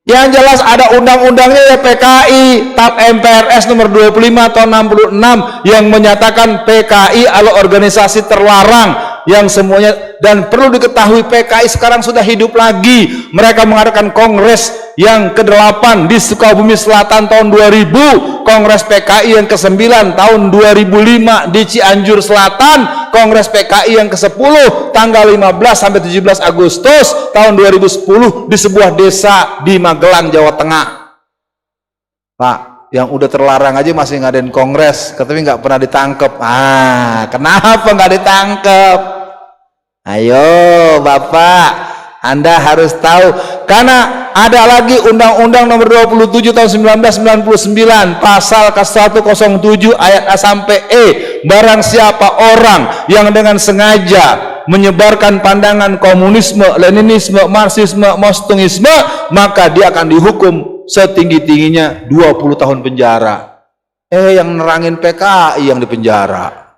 Yang jelas ada undang-undangnya ya, PKI, TAP MPRS nomor 25 tahun 66 yang menyatakan PKI adalah organisasi terlarang yang semuanya, dan perlu diketahui PKI sekarang sudah hidup lagi. Mereka mengadakan kongres yang ke-8 di Sukabumi Selatan tahun 2000, kongres PKI yang ke-9 tahun 2005 di Cianjur Selatan, kongres PKI yang ke-10 tanggal 15 sampai 17 Agustus tahun 2010 di sebuah desa di Magelang, Jawa Tengah. Pak, yang udah terlarang aja masih ngadain kongres, tapi nggak pernah ditangkep. Kenapa nggak ditangkep? Ayo Bapak, Anda harus tahu, karena ada lagi Undang-Undang nomor 27 tahun 1999 pasal ke-107 ayat A sampai E. Barang siapa orang yang dengan sengaja menyebarkan pandangan komunisme, leninisme, marxisme, mostungisme, maka dia akan dihukum setinggi-tingginya 20 tahun penjara. Yang nerangin PKI yang dipenjara.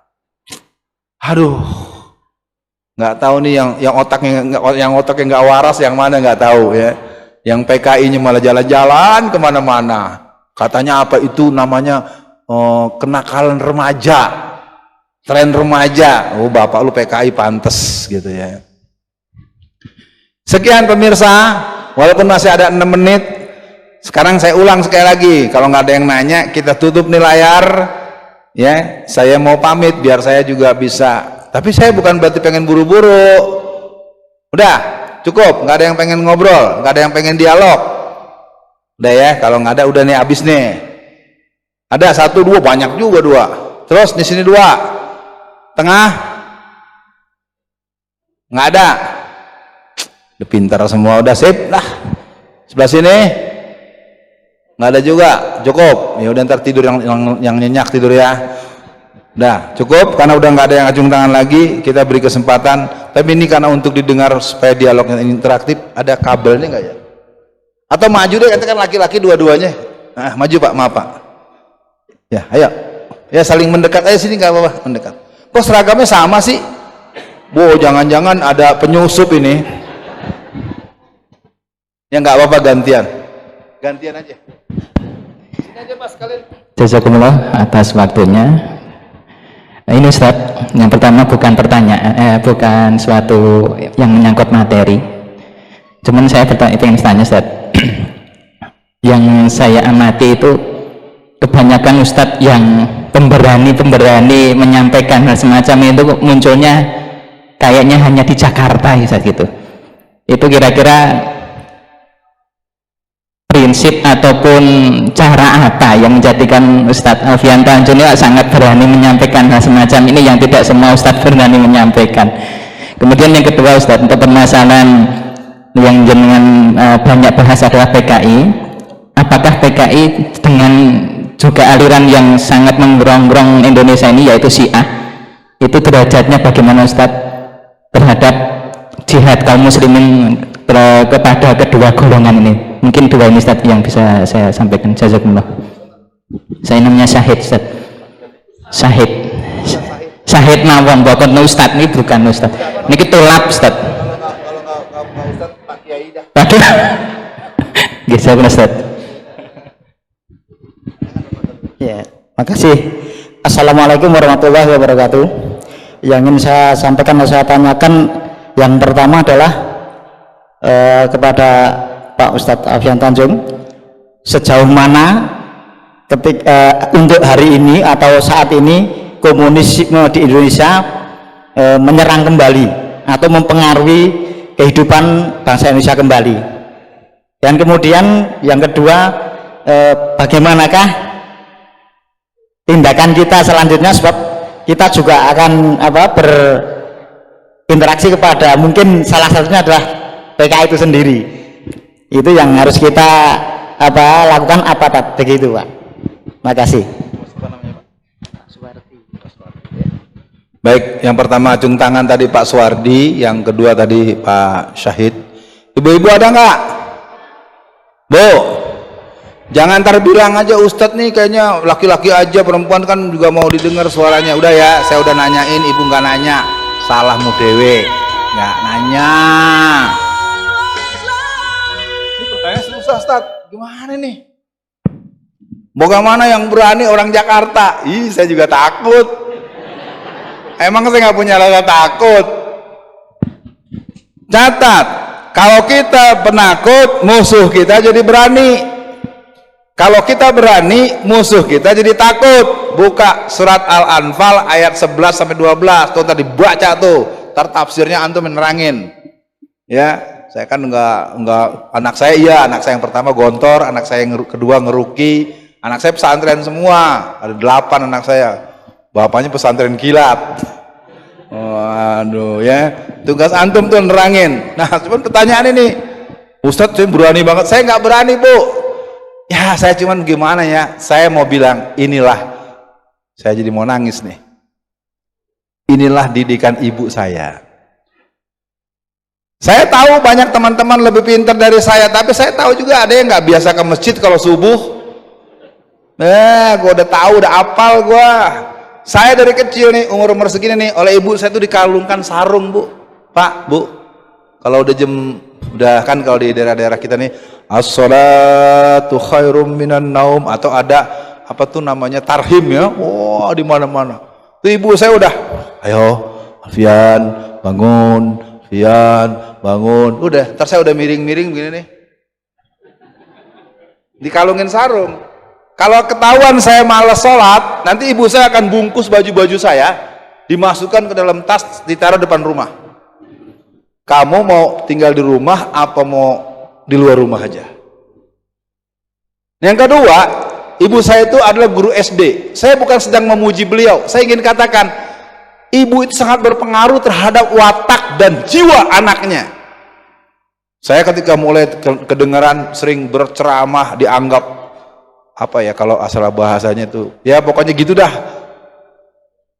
Aduh, nggak tahu nih yang otaknya nggak waras yang mana, nggak tahu ya. Yang PKI-nya malah jalan-jalan kemana-mana. Katanya apa itu namanya kenakalan remaja, tren remaja. Bapak lu PKI pantes gitu ya. Sekian pemirsa, walaupun masih ada 6 menit, sekarang saya ulang sekali lagi. Kalau nggak ada yang nanya, kita tutup nih layar ya. Saya mau pamit biar saya juga bisa. Tapi saya bukan berarti pengen buru-buru. Udah, cukup. Nggak ada yang pengen ngobrol, nggak ada yang pengen dialog. Udah ya, kalau nggak ada udah nih habis nih. Ada 1, 2, banyak juga 2. Terus di sini 2. Tengah nggak ada. Udah pintar semua, udah sip lah. Sebelah sini nggak ada juga. Cukup. Ya udah, ntar tidur yang nyenyak tidur ya. Udah cukup, karena udah nggak ada yang acung tangan lagi. Kita beri kesempatan, tapi ini karena untuk didengar supaya dialognya interaktif. Ada kabelnya nggak ya? Atau maju deh, katakan laki-laki dua-duanya. Maju Pak, maaf Pak ya. Ayo ya, saling mendekat aja sini, nggak apa-apa, mendekat. Kok seragamnya sama sih? Jangan-jangan ada penyusup ini. Ya nggak apa-apa, gantian aja. Sini aja Mas kalian. Jazakumullah atas waktunya. Ini Ustaz, yang pertama bukan pertanyaan, bukan suatu yang menyangkut materi. Cuman saya ingin tanya Ustaz. Yang saya amati itu kebanyakan Ustadz yang pemberani menyampaikan hal semacam itu munculnya kayaknya hanya di Jakarta ya Ustadz gitu. Itu kira-kira prinsip ataupun cara apa yang menjadikan Ustadz Alfian Tanjung sangat berani menyampaikan hal semacam ini yang tidak semua Ustadz berani menyampaikan. Kemudian yang kedua Ustadz, untuk permasalahan yang jenengan banyak bahas adalah PKI. Apakah PKI dengan juga aliran yang sangat menggerong-gerong Indonesia ini yaitu Syiah, itu derajatnya bagaimana Ustadz terhadap jihad kaum muslimin kepada kedua golongan ini? Mungkin dua ini Ustadz yang bisa saya sampaikan. Jazakumullah. Saya namanya Syahid Ustadz. Syahid mawon, bukan Ustadz, ini bukan Ustadz, ini tulap Ustadz. Kalau nggak Ustadz Pak Kiai dah. Bisa Ustadz. Ya, makasih. Assalamualaikum warahmatullahi wabarakatuh. Yang ingin saya sampaikan atau saya tanyakan yang pertama adalah kepada Pak Ustadz Alfian Tanjung, sejauh mana untuk hari ini atau saat ini komunisme di Indonesia menyerang kembali atau mempengaruhi kehidupan bangsa Indonesia kembali. Dan kemudian yang kedua, bagaimanakah tindakan kita selanjutnya, sebab kita juga akan berinteraksi kepada mungkin salah satunya adalah PKI itu sendiri. Itu yang harus kita lakukan begitu Pak. Makasih. Baik, yang pertama acung tangan tadi Pak Suwardi, yang kedua tadi Pak Syahid. Ibu-ibu ada nggak? Bu, jangan terbilang aja Ustadz nih kayaknya laki-laki aja, perempuan kan juga mau didengar suaranya. Udah ya, saya udah nanyain, ibu nggak nanya, salahmu dewe, nggak nanya. Ini pertanyaan susah Ustadz, gimana nih? Boga mana yang berani orang Jakarta? Ih, saya juga takut. Emang saya nggak punya rasa takut. Catat, kalau kita penakut, musuh kita jadi berani. Kalau kita berani, musuh kita jadi takut. Buka surat Al-Anfal ayat 11-12. Tuh tadi baca tuh. Ntar tafsirnya antum menerangin. Ya, saya kan enggak anak saya iya, anak saya yang pertama gontor, anak saya yang kedua ngeruki, anak saya pesantren semua. Ada 8 anak saya. Bapaknya pesantren kilat. Waduh ya, tugas antum tuh nerangin. Nah, cuman pertanyaan ini, Ustadz saya berani banget. Saya nggak berani Bu. Ya saya cuman gimana ya, saya mau bilang inilah, saya jadi mau nangis nih, inilah didikan ibu saya tahu banyak teman-teman lebih pintar dari saya, tapi saya tahu juga ada yang nggak biasa ke masjid kalau subuh. Gue udah tahu, udah apal gue. Saya dari kecil nih, umur segini nih, oleh ibu saya tuh dikalungkan sarung Bu. Pak, Bu, kalau udah udah kan kalau di daerah-daerah kita nih, as-salatu khairum minan naum, atau ada apa tuh namanya tarhim ya, wah di mana-mana. Tuh ibu saya udah, ayo Alfian bangun, Alfian bangun, udah. Ntar saya udah miring-miring begini nih, dikalungin sarung. Kalau ketahuan saya malas sholat, nanti ibu saya akan bungkus baju-baju saya, dimasukkan ke dalam tas, ditaruh depan rumah. Kamu mau tinggal di rumah apa mau di luar rumah aja? Yang kedua, ibu saya itu adalah guru SD. Saya bukan sedang memuji beliau, saya ingin katakan ibu itu sangat berpengaruh terhadap watak dan jiwa anaknya. Saya ketika mulai kedengaran sering berceramah, dianggap apa ya kalau asal bahasanya tuh ya pokoknya gitu dah.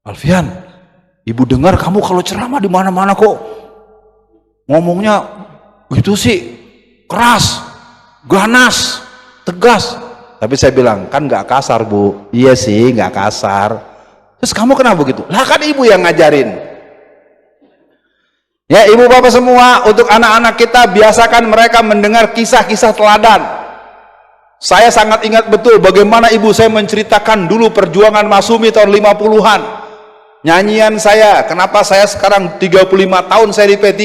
Alfian, ibu dengar kamu kalau ceramah di mana-mana kok ngomongnya gitu sih, keras, ganas, tegas. Tapi saya bilang kan nggak kasar Bu. Iya sih nggak kasar. Terus kamu kenapa begitu? Lah kan ibu yang ngajarin. Ya, ibu bapak semua, untuk anak-anak kita biasakan mereka mendengar kisah-kisah teladan. Saya sangat ingat betul bagaimana ibu saya menceritakan dulu perjuangan Masumi tahun 50-an. Nyanyian saya, kenapa saya sekarang 35 tahun saya di P3,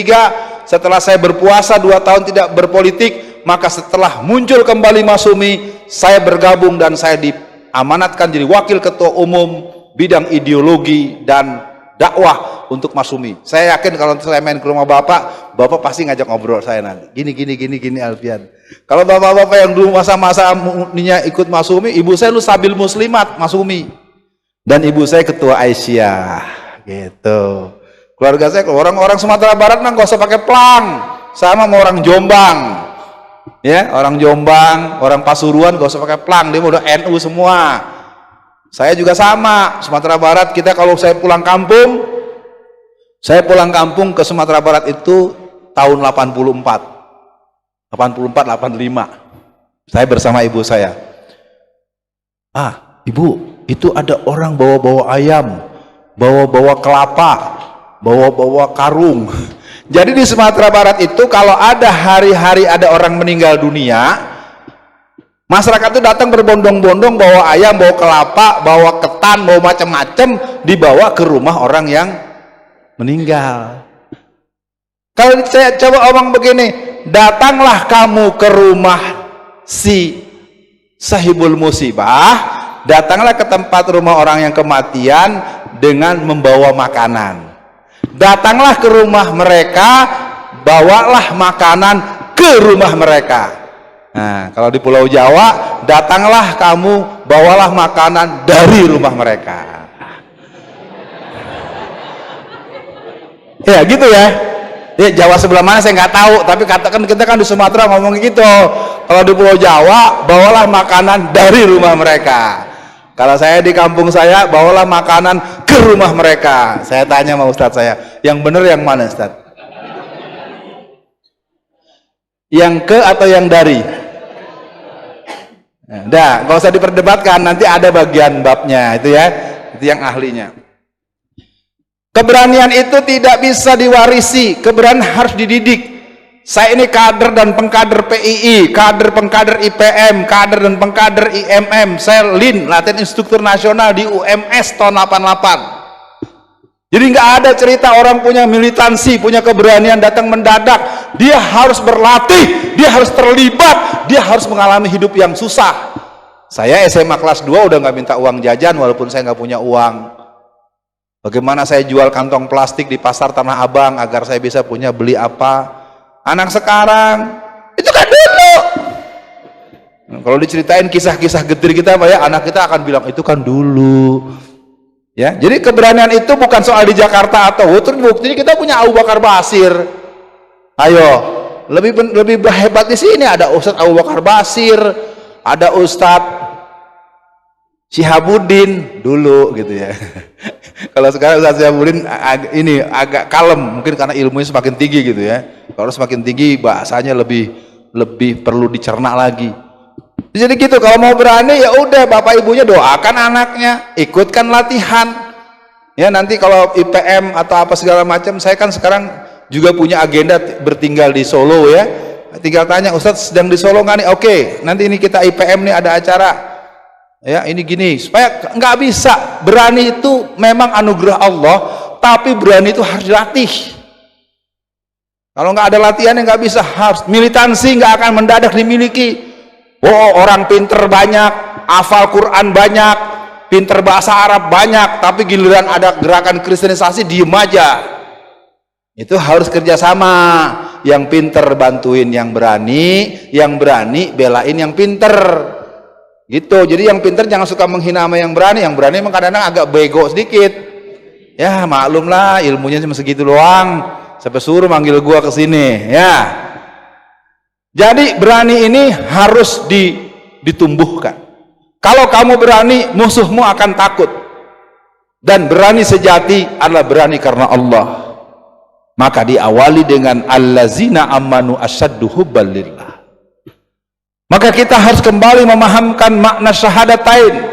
setelah saya berpuasa 2 tahun tidak berpolitik, maka setelah muncul kembali Masumi, saya bergabung dan saya diamanatkan jadi wakil ketua umum bidang ideologi dan dakwah untuk Masumi. Saya yakin kalau saya main ke rumah bapak, bapak pasti ngajak ngobrol saya nanti. Gini Alfian. Kalau bapak-bapak yang dulu masa-masa ininya ikut Masumi, ibu saya lu Sabil Muslimat Masumi. Dan ibu saya ketua Aisyah. Gitu. Keluarga saya, orang-orang Sumatera Barat mah nggak usah pakai plang. Sama mau orang Jombang. Ya, orang Jombang, orang Pasuruan nggak usah pakai plang, dia udah NU semua. Saya juga sama, Sumatera Barat kita kalau saya pulang kampung ke Sumatera Barat itu tahun 84, 85. Saya bersama ibu saya. Ibu, itu ada orang bawa-bawa ayam, bawa-bawa kelapa, bawa-bawa karung. Jadi di Sumatera Barat itu kalau ada hari-hari ada orang meninggal dunia, masyarakat itu datang berbondong-bondong bawa ayam, bawa kelapa, bawa ketan, bawa macam-macam, dibawa ke rumah orang yang meninggal. Kalau saya coba omong begini, datanglah kamu ke rumah si sahibul musibah, datanglah ke tempat rumah orang yang kematian dengan membawa makanan. Datanglah ke rumah mereka, bawalah makanan ke rumah mereka. Nah, kalau di Pulau Jawa, datanglah kamu, bawalah makanan dari rumah mereka. Ya gitu ya. Ya Jawa sebelah mana saya nggak tahu, tapi katakan kita kan di Sumatera ngomong gitu. Kalau di Pulau Jawa, bawalah makanan dari rumah mereka. Kalau saya di kampung saya, bawalah makanan ke rumah mereka. Saya tanya sama Ustadz saya, yang benar yang mana Ustadz? Yang ke atau yang dari? Nah, nggak usah diperdebatkan, nanti ada bagian babnya itu ya, itu yang ahlinya. Keberanian itu tidak bisa diwarisi, keberanian harus dididik. Saya ini kader dan pengkader PII, kader pengkader IPM, kader dan pengkader IMM, saya LIN, Latihan Instruktur Nasional di UMS tahun 88. Jadi nggak ada cerita orang punya militansi, punya keberanian datang mendadak. Dia harus berlatih, dia harus terlibat, dia harus mengalami hidup yang susah. Saya SMA kelas 2 udah nggak minta uang jajan walaupun saya nggak punya uang. Bagaimana saya jual kantong plastik di pasar Tanah Abang agar saya bisa punya beli apa. Anak sekarang itu kan dulu. Nah, kalau diceritain kisah-kisah getir kita Pak ya, anak kita akan bilang itu kan dulu. Ya, jadi keberanian itu bukan soal di Jakarta atau buktinya kita punya Abu Bakar Basir. Ayo, lebih hebat di sini ada Ustadz Abu Bakar Basir, ada Ustadz Syihabuddin dulu gitu ya. Kalau sekarang Ustadz Syihabuddin ini agak kalem, mungkin karena ilmunya semakin tinggi gitu ya. Kalau semakin tinggi bahasanya lebih perlu dicerna lagi. Jadi gitu, kalau mau berani ya udah bapak ibunya doakan anaknya, ikutkan latihan. Ya nanti kalau IPM atau apa segala macam, saya kan sekarang juga punya agenda bertinggal di Solo ya. Tinggal tanya, Ustadz sedang di Solo nggak nih? Oke, nanti ini kita IPM nih ada acara. Ya ini gini, supaya nggak bisa. Berani itu memang anugerah Allah, tapi berani itu harus dilatih. Kalau nggak ada latihan nggak bisa. Harus militansi, nggak akan mendadak dimiliki. Oh orang pinter banyak, hafal Quran banyak, pinter bahasa Arab banyak, tapi giliran ada gerakan kristenisasi diem aja. Itu harus kerjasama. Yang pinter bantuin yang berani belain yang pinter. Gitu. Jadi yang pinter jangan suka menghina sama yang berani memang kadang-kadang agak bego sedikit. Ya maklum lah, ilmunya cuma segitu doang. Sampai suruh manggil gua ke sini, ya. Jadi berani ini harus ditumbuhkan. Kalau kamu berani, musuhmu akan takut. Dan berani sejati adalah berani karena Allah. Maka diawali dengan allazina amanu asyaddu hubban lillah. Maka kita harus kembali memahamkan makna syahadatain.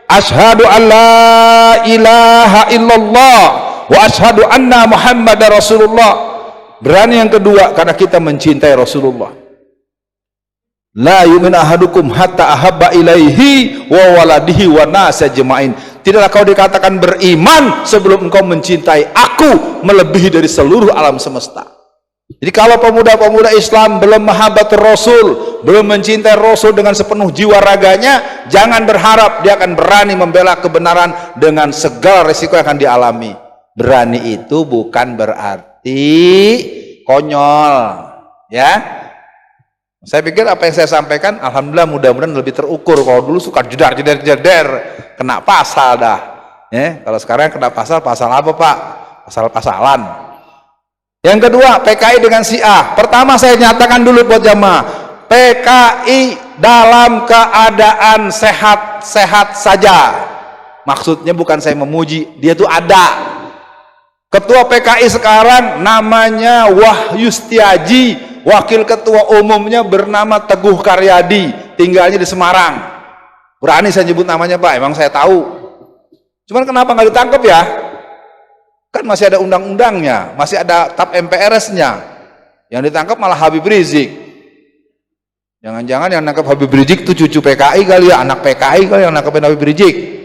Asyhadu an la ilaha illallah wa asyhadu anna Muhammadar Rasulullah. Berani yang kedua karena kita mencintai Rasulullah. La yu'min ahadukum hatta ahabba ilaihi wa waladihi wa nas ajmain. Tidaklah kau dikatakan beriman sebelum engkau mencintai aku melebihi dari seluruh alam semesta. Jadi kalau pemuda-pemuda Islam belum mahabbat Rasul, belum mencintai Rasul dengan sepenuh jiwa raganya, jangan berharap dia akan berani membela kebenaran dengan segala resiko yang akan dialami. Berani itu bukan berarti konyol, ya. Saya pikir apa yang saya sampaikan, alhamdulillah mudah-mudahan lebih terukur. Kalau dulu suka jedar, kena pasal dah. Ya, kalau sekarang kena pasal apa Pak? Pasal-pasalan. Yang kedua, PKI dengan Syiah. Pertama saya nyatakan dulu buat jamaah, PKI dalam keadaan sehat-sehat saja. Maksudnya bukan saya memuji, dia tuh ada. Ketua PKI sekarang namanya Wahyu Setiaji, wakil ketua umumnya bernama Teguh Karyadi, tinggalnya di Semarang. Berani saya nyebut namanya Pak, emang saya tahu. Cuman kenapa nggak ditangkap ya? Kan masih ada undang-undangnya, masih ada TAP MPRS-nya. Yang ditangkap malah Habib Rizik. Jangan-jangan yang nangkap Habib Rizik itu cucu PKI kali ya, anak PKI kali yang nangkapin Habib Rizik.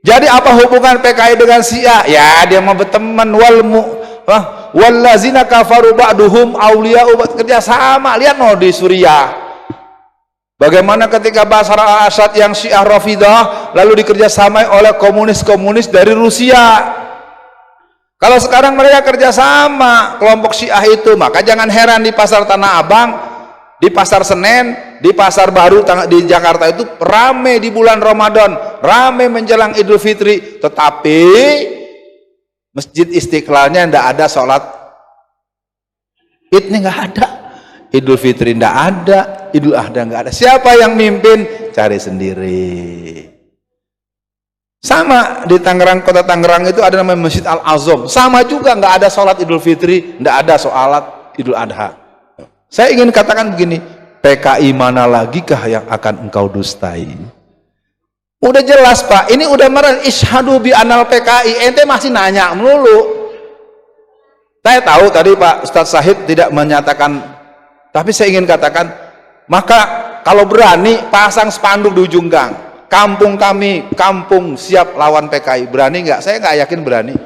Jadi apa hubungan PKI dengan Syiah? Ya dia mau berteman, wallazina kafaru ba'duhum awliya'u, kerja sama. Lihat no di Suriah. Bagaimana ketika Bashar al-Assad yang Syiah Rafidah lalu dikerjasamai oleh komunis-komunis dari Rusia. Kalau sekarang mereka kerjasama kelompok Syiah itu, maka jangan heran di pasar Tanah Abang, di pasar Senen, di pasar baru di Jakarta itu rame di bulan Ramadan, rame menjelang Idul Fitri, tetapi Masjid Istiqlalnya tidak ada sholat Idnya, nggak ada, Idul Fitri tidak ada, Idul Adha nggak ada. Siapa yang mimpin? Cari sendiri. Sama di Tangerang, kota Tangerang itu ada namanya Masjid Al-Azam, sama juga nggak ada sholat Idul Fitri, nggak ada sholat Idul Adha. Saya ingin katakan begini, PKI mana lagi kah yang akan engkau dustai? Udah jelas Pak, ini udah merah isyhadu bi anal PKI, ente masih nanya melulu. Saya tahu tadi Pak Ustadz Syahid tidak menyatakan, tapi saya ingin katakan, maka kalau berani pasang spanduk di ujung gang, kampung kami, kampung siap lawan PKI. Berani nggak? Saya nggak yakin berani.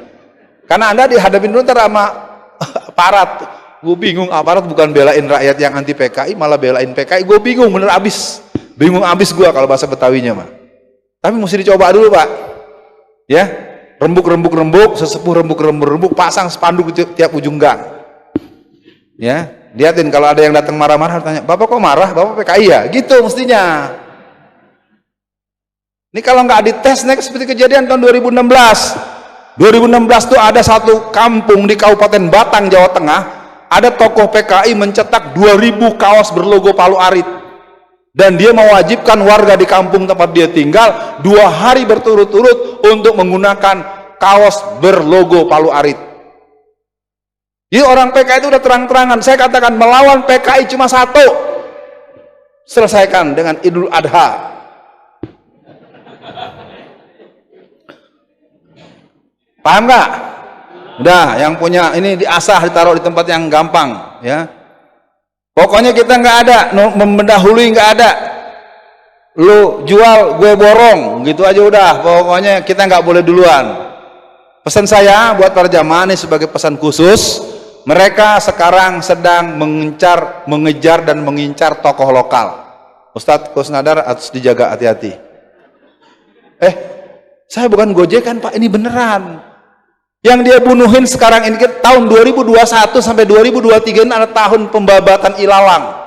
Karena Anda dihadapin dulu sama aparat. Gue bingung, aparat bukan belain rakyat yang anti PKI, malah belain PKI. Gue bingung, bener abis. Bingung abis gue kalau bahasa Betawinya mah. Tapi mesti dicoba dulu Pak. Ya, rembuk, sesepuh rembuk, pasang spanduk di tiap ujung gang. Ya, lihatin kalau ada yang datang marah-marah, tanya, Bapak kok marah? Bapak PKI ya? Gitu mestinya. Ini kalau nggak dites next seperti kejadian tahun 2016. 2016 tuh ada satu kampung di Kabupaten Batang, Jawa Tengah, ada tokoh PKI mencetak 2000 kaos berlogo Palu Arit. Dan dia mewajibkan warga di kampung tempat dia tinggal 2 hari berturut-turut untuk menggunakan kaos berlogo Palu Arit. Jadi orang PKI itu udah terang-terangan. Saya katakan melawan PKI cuma satu, selesaikan dengan Idul Adha. Paham nggak? Udah, yang punya ini diasah, ditaruh di tempat yang gampang, ya. Pokoknya kita nggak ada mendahului, nggak ada. Lu jual, gue borong, gitu aja udah. Pokoknya kita nggak boleh duluan. Pesan saya buat para jamaah ini sebagai pesan khusus, mereka sekarang sedang mengejar dan mengincar tokoh lokal. Ustadz Kusnadar harus dijaga hati-hati. Saya bukan gojekan Pak, ini beneran. Yang dia bunuhin sekarang ini tahun 2021 sampai 2023 ini ada tahun pembabatan ilalang.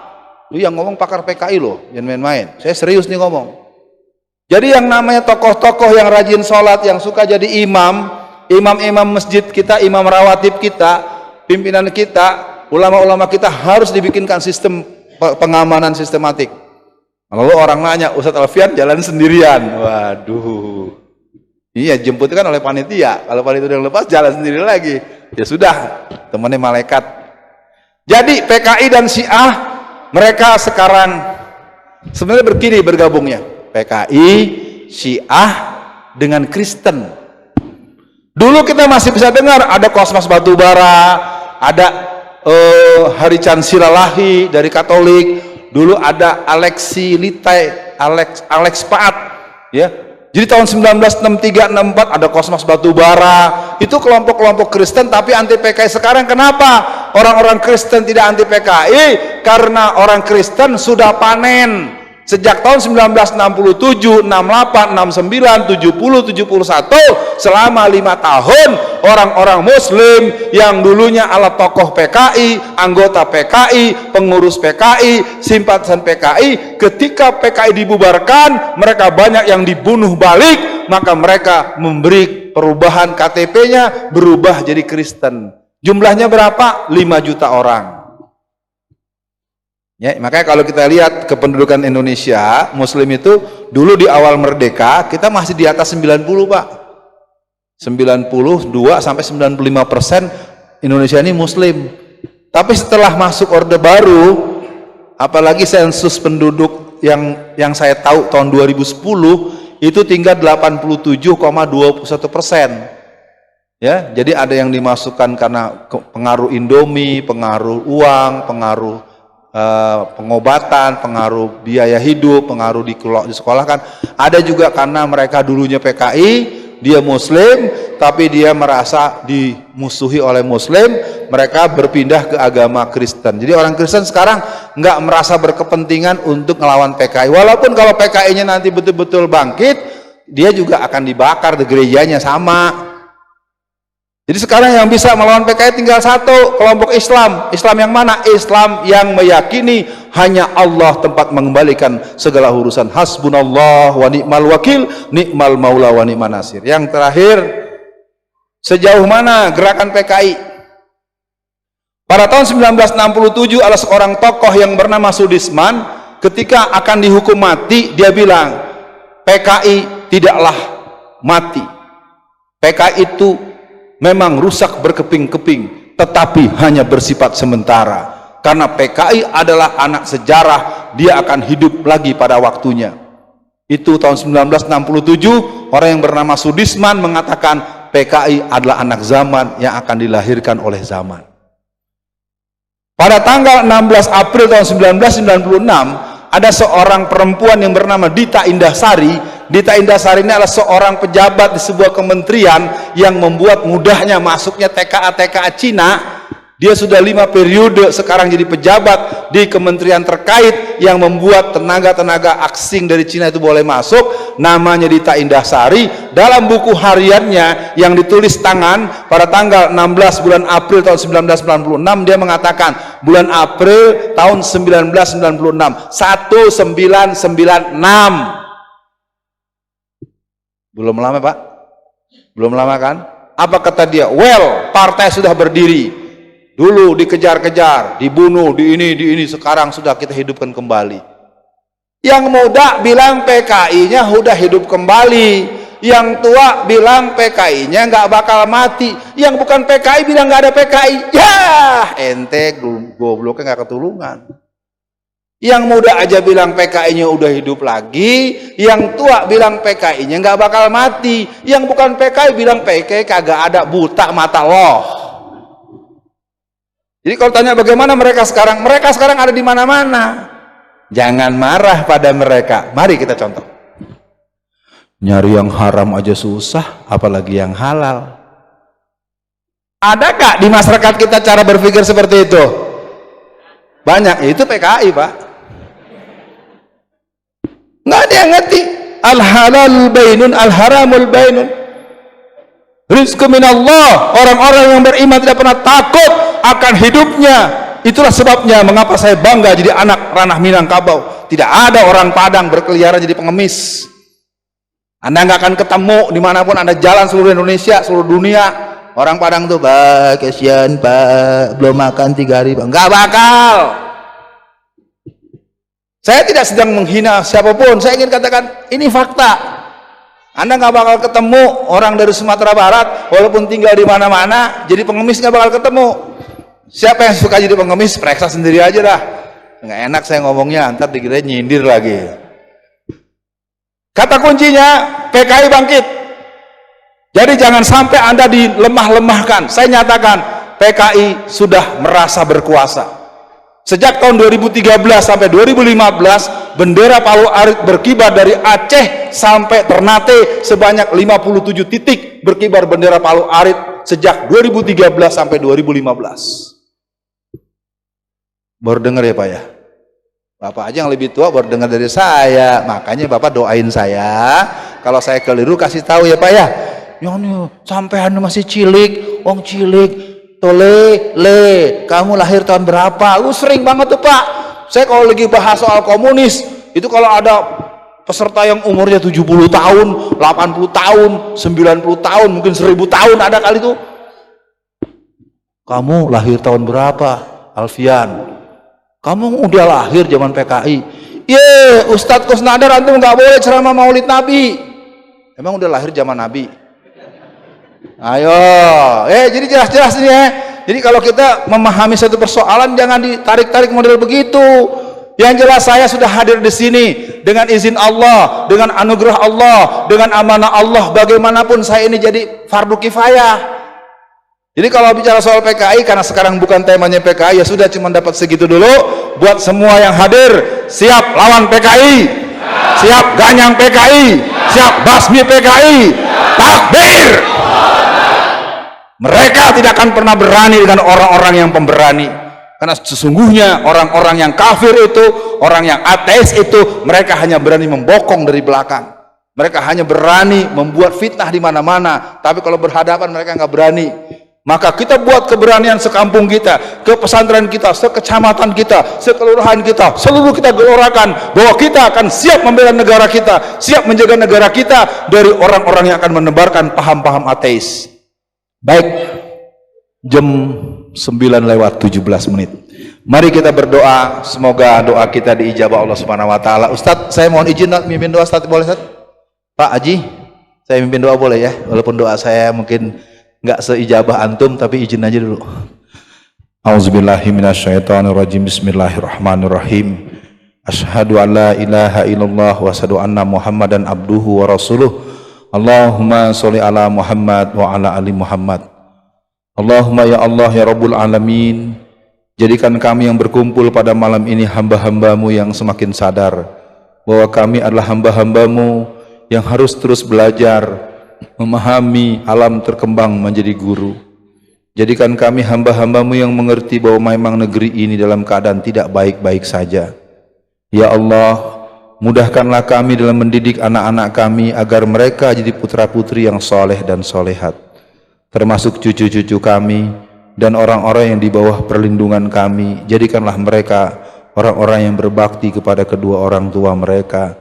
Lu yang ngomong pakar PKI loh, jangan main-main. Saya serius nih ngomong. Jadi yang namanya tokoh-tokoh yang rajin sholat, yang suka jadi imam masjid kita, imam rawatib kita, pimpinan kita, ulama-ulama kita harus dibikinkan sistem pengamanan sistematik. Lalu orang nanya, Ustadz Alfian jalan sendirian. Waduh. Iya, jemput kan oleh panitia. Kalau panitia udah lepas, jalan sendiri lagi. Ya sudah, temannya malaikat. Jadi PKI dan Syiah, mereka sekarang sebenarnya berkiri bergabungnya. PKI, Syiah dengan Kristen. Dulu kita masih bisa dengar ada Kosmas Batubara, ada Hari Silalahi dari Katolik, dulu ada Alexi Litai, Alex Paat, ya. Jadi tahun 1963-64 ada Kosmas Batubara, itu kelompok-kelompok Kristen tapi anti PKI. Sekarang kenapa orang-orang Kristen tidak anti PKI? Karena orang Kristen sudah panen. Sejak tahun 1967, 68, 69, 70, 71, selama 5 tahun orang-orang Muslim yang dulunya adalah tokoh PKI, anggota PKI, pengurus PKI, simpatisan PKI, ketika PKI dibubarkan, mereka banyak yang dibunuh balik, maka mereka memberi perubahan KTP-nya, berubah jadi Kristen. Jumlahnya berapa? 5 juta orang. Ya, makanya kalau kita lihat kependudukan Indonesia, Muslim itu dulu di awal merdeka kita masih di atas 90, Pak. 92 sampai 95% Indonesia ini Muslim. Tapi setelah masuk Orde Baru, apalagi sensus penduduk yang saya tahu tahun 2010 itu tinggal 87,21%. Ya, jadi ada yang dimasukkan karena pengaruh Indomie, pengaruh uang, pengaruh pengobatan, pengaruh biaya hidup, pengaruh di sekolah kan. Ada juga karena mereka dulunya PKI, dia Muslim, tapi dia merasa dimusuhi oleh Muslim, mereka berpindah ke agama Kristen. Jadi orang Kristen sekarang nggak merasa berkepentingan untuk melawan PKI. Walaupun kalau PKI-nya nanti betul-betul bangkit, dia juga akan dibakar di gerejanya sama. Jadi sekarang yang bisa melawan PKI tinggal satu, kelompok Islam. Islam yang mana? Islam yang meyakini hanya Allah tempat mengembalikan segala urusan. Hasbunallah wa ni'mal wakil, ni'mal maula wa ni'man nasir. Yang terakhir, sejauh mana gerakan PKI? Pada tahun 1967 ada seorang tokoh yang bernama Sudisman, ketika akan dihukum mati, dia bilang, PKI tidaklah mati. PKI itu memang rusak berkeping-keping, tetapi hanya bersifat sementara. Karena PKI adalah anak sejarah, dia akan hidup lagi pada waktunya. Itu tahun 1967, orang yang bernama Sudisman mengatakan PKI adalah anak zaman yang akan dilahirkan oleh zaman. Pada tanggal 16 April tahun 1996, ada seorang perempuan yang bernama Dita Indahsari. Dita Indahsari ini adalah seorang pejabat di sebuah kementerian yang membuat mudahnya masuknya TKA Cina. Dia sudah 5 periode sekarang jadi pejabat di kementerian terkait yang membuat tenaga-tenaga asing dari Cina itu boleh masuk. Namanya Dita Indahsari. Dalam buku hariannya yang ditulis tangan pada tanggal 16 bulan April tahun 1996, dia mengatakan bulan April tahun 1996, 1996. Belum lama, Pak? Belum lama kan? Apa kata dia? Well, partai sudah berdiri. Dulu dikejar-kejar, dibunuh, di ini, sekarang sudah kita hidupkan kembali. Yang muda bilang PKI-nya sudah hidup kembali. Yang tua bilang PKI-nya nggak bakal mati. Yang bukan PKI bilang nggak ada PKI. Ya, ente gobloknya nggak ketulungan. Yang muda aja bilang PKI-nya udah hidup lagi, yang tua bilang PKI-nya nggak bakal mati, yang bukan PKI bilang PKI kagak ada, buta mata loh. Jadi kalau tanya bagaimana mereka sekarang ada di mana-mana. Jangan marah pada mereka. Mari kita contoh. Nyari yang haram aja susah, apalagi yang halal. Ada gak di masyarakat kita cara berpikir seperti itu? Banyak, itu PKI, Pak. Nggak ada yang ngerti. Al-halal bainun, al-haramul bainun. Rizqu minallah. Orang-orang yang beriman tidak pernah takut akan hidupnya. Itulah sebabnya mengapa saya bangga jadi anak ranah Minangkabau. Tidak ada orang Padang berkeliaran jadi pengemis. Anda nggak akan ketemu dimanapun Anda jalan seluruh Indonesia, seluruh dunia. Orang Padang tuh, Pak, kasihan Pak, belum makan 3 hari, Pak. Nggak bakal. Saya tidak sedang menghina siapapun. Saya ingin katakan ini fakta. Anda nggak bakal ketemu orang dari Sumatera Barat, walaupun tinggal di mana-mana, jadi pengemis nggak bakal ketemu. Siapa yang suka jadi pengemis, periksa sendiri aja dah. Nggak enak saya ngomongnya, ntar dikira nyindir lagi. Kata kuncinya PKI bangkit. Jadi jangan sampai Anda dilemah-lemahkan. Saya nyatakan PKI sudah merasa berkuasa. Sejak tahun 2013 sampai 2015, bendera Palu Arit berkibar dari Aceh sampai Ternate, sebanyak 57 titik berkibar bendera Palu Arit sejak 2013 sampai 2015. Baru dengar ya Pak ya? Bapak aja yang lebih tua baru dengar dari saya, makanya Bapak doain saya, kalau saya keliru kasih tahu ya Pak ya. Yoni, sampean masih cilik, wong cilik. Tole, kamu lahir tahun berapa? Sering banget tuh Pak. Saya kalau lagi bahas soal komunis, itu kalau ada peserta yang umurnya 70 tahun, 80 tahun, 90 tahun, mungkin 1000 tahun ada kali tuh. Kamu lahir tahun berapa, Alfian? Kamu udah lahir zaman PKI. Ustadz Kusnadar antum nggak boleh ceramah Maulid Nabi. Emang udah lahir zaman Nabi? Ayo, jadi jelas-jelas nih ya. Jadi kalau kita memahami satu persoalan jangan ditarik-tarik model begitu. Yang jelas saya sudah hadir di sini dengan izin Allah, dengan anugerah Allah, dengan amanah Allah. Bagaimanapun saya ini jadi fardu kifayah. Jadi kalau bicara soal PKI, karena sekarang bukan temanya PKI, ya sudah cuma dapat segitu dulu. Buat semua yang hadir, siap lawan PKI, siap ganyang PKI, siap basmi PKI, takbir. Mereka tidak akan pernah berani dengan orang-orang yang pemberani, karena sesungguhnya orang-orang yang kafir itu, orang yang ateis itu, mereka hanya berani membokong dari belakang, mereka hanya berani membuat fitnah di mana-mana, tapi kalau berhadapan mereka nggak berani. Maka kita buat keberanian sekampung kita, ke pesantren kita, sekecamatan kita, sekelurahan kita, seluruh kita gelorakan bahwa kita akan siap membela negara kita, siap menjaga negara kita dari orang-orang yang akan menebarkan paham-paham ateis. Baik, jam 9:17. Mari kita berdoa, semoga doa kita diijabah Allah Subhanahu wa taala. Ustadz, saya mohon izin mimpin doa, Ustadz, boleh Ustadz? Pak Haji, saya mimpin doa boleh ya? Walaupun doa saya mungkin nggak seijabah antum, tapi izin aja dulu. Auzubillahi minasyaitonirrajim. Bismillahirrahmanirrahim. Asyhadu an la ilaha illallah wa asyhadu anna Muhammadan abduhu wa rasuluh. Allahumma sholli ala Muhammad wa ala ali Muhammad. Allahumma ya Allah ya Rabbul Alamin, jadikan kami yang berkumpul pada malam ini hamba-hambamu yang semakin sadar bahwa kami adalah hamba-hambamu yang harus terus belajar, memahami alam terkembang menjadi guru. Jadikan kami hamba-hambamu yang mengerti bahwa memang negeri ini dalam keadaan tidak baik-baik saja. Ya Allah, mudahkanlah kami dalam mendidik anak-anak kami agar mereka jadi putra-putri yang soleh dan solehat, termasuk cucu-cucu kami dan orang-orang yang di bawah perlindungan kami. Jadikanlah mereka orang-orang yang berbakti kepada kedua orang tua mereka.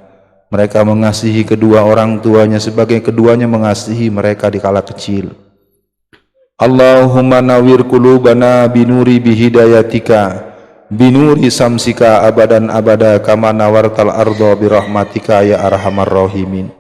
Mereka mengasihi kedua orang tuanya sebagai keduanya mengasihi mereka di kala kecil. Allahumma nawwir qulubana binuri bihidayatika, binuri samsika abadan abada kama nawartal ardo birahmatika ya arhamar rahimin.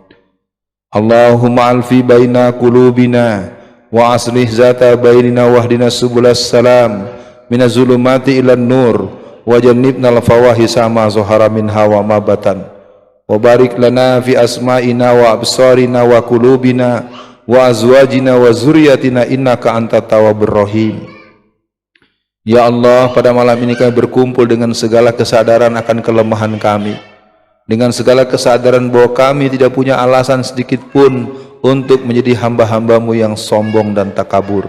Allahumma alfi baina qulubina wa aslih zata bainina wahdina subulas salam minaz zulumati ilan nur wa jannibnal fawahisa ma zahara minha wa ma batan wa barik lana fi asma'ina wa absarina wa qulubina wa azwajina wa zuriyatina innaka antat tawwabur rahim. Ya Allah, pada malam ini kami berkumpul dengan segala kesadaran akan kelemahan kami, dengan segala kesadaran bahwa kami tidak punya alasan sedikit pun untuk menjadi hamba-hambamu yang sombong dan takabur.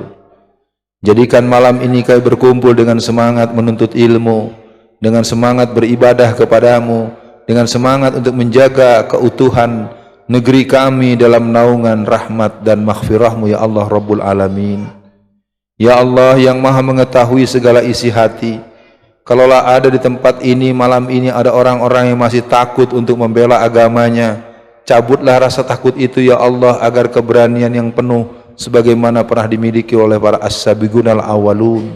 Jadikan malam ini kami berkumpul dengan semangat menuntut ilmu, dengan semangat beribadah kepadamu, dengan semangat untuk menjaga keutuhan negeri kami dalam naungan rahmat dan maghfirahmu ya Allah Rabbul Alamin. Ya Allah yang maha mengetahui segala isi hati, kalaulah ada di tempat ini malam ini ada orang-orang yang masih takut untuk membela agamanya, cabutlah rasa takut itu ya Allah, agar keberanian yang penuh sebagaimana pernah dimiliki oleh para as-sabiqunal awwalun.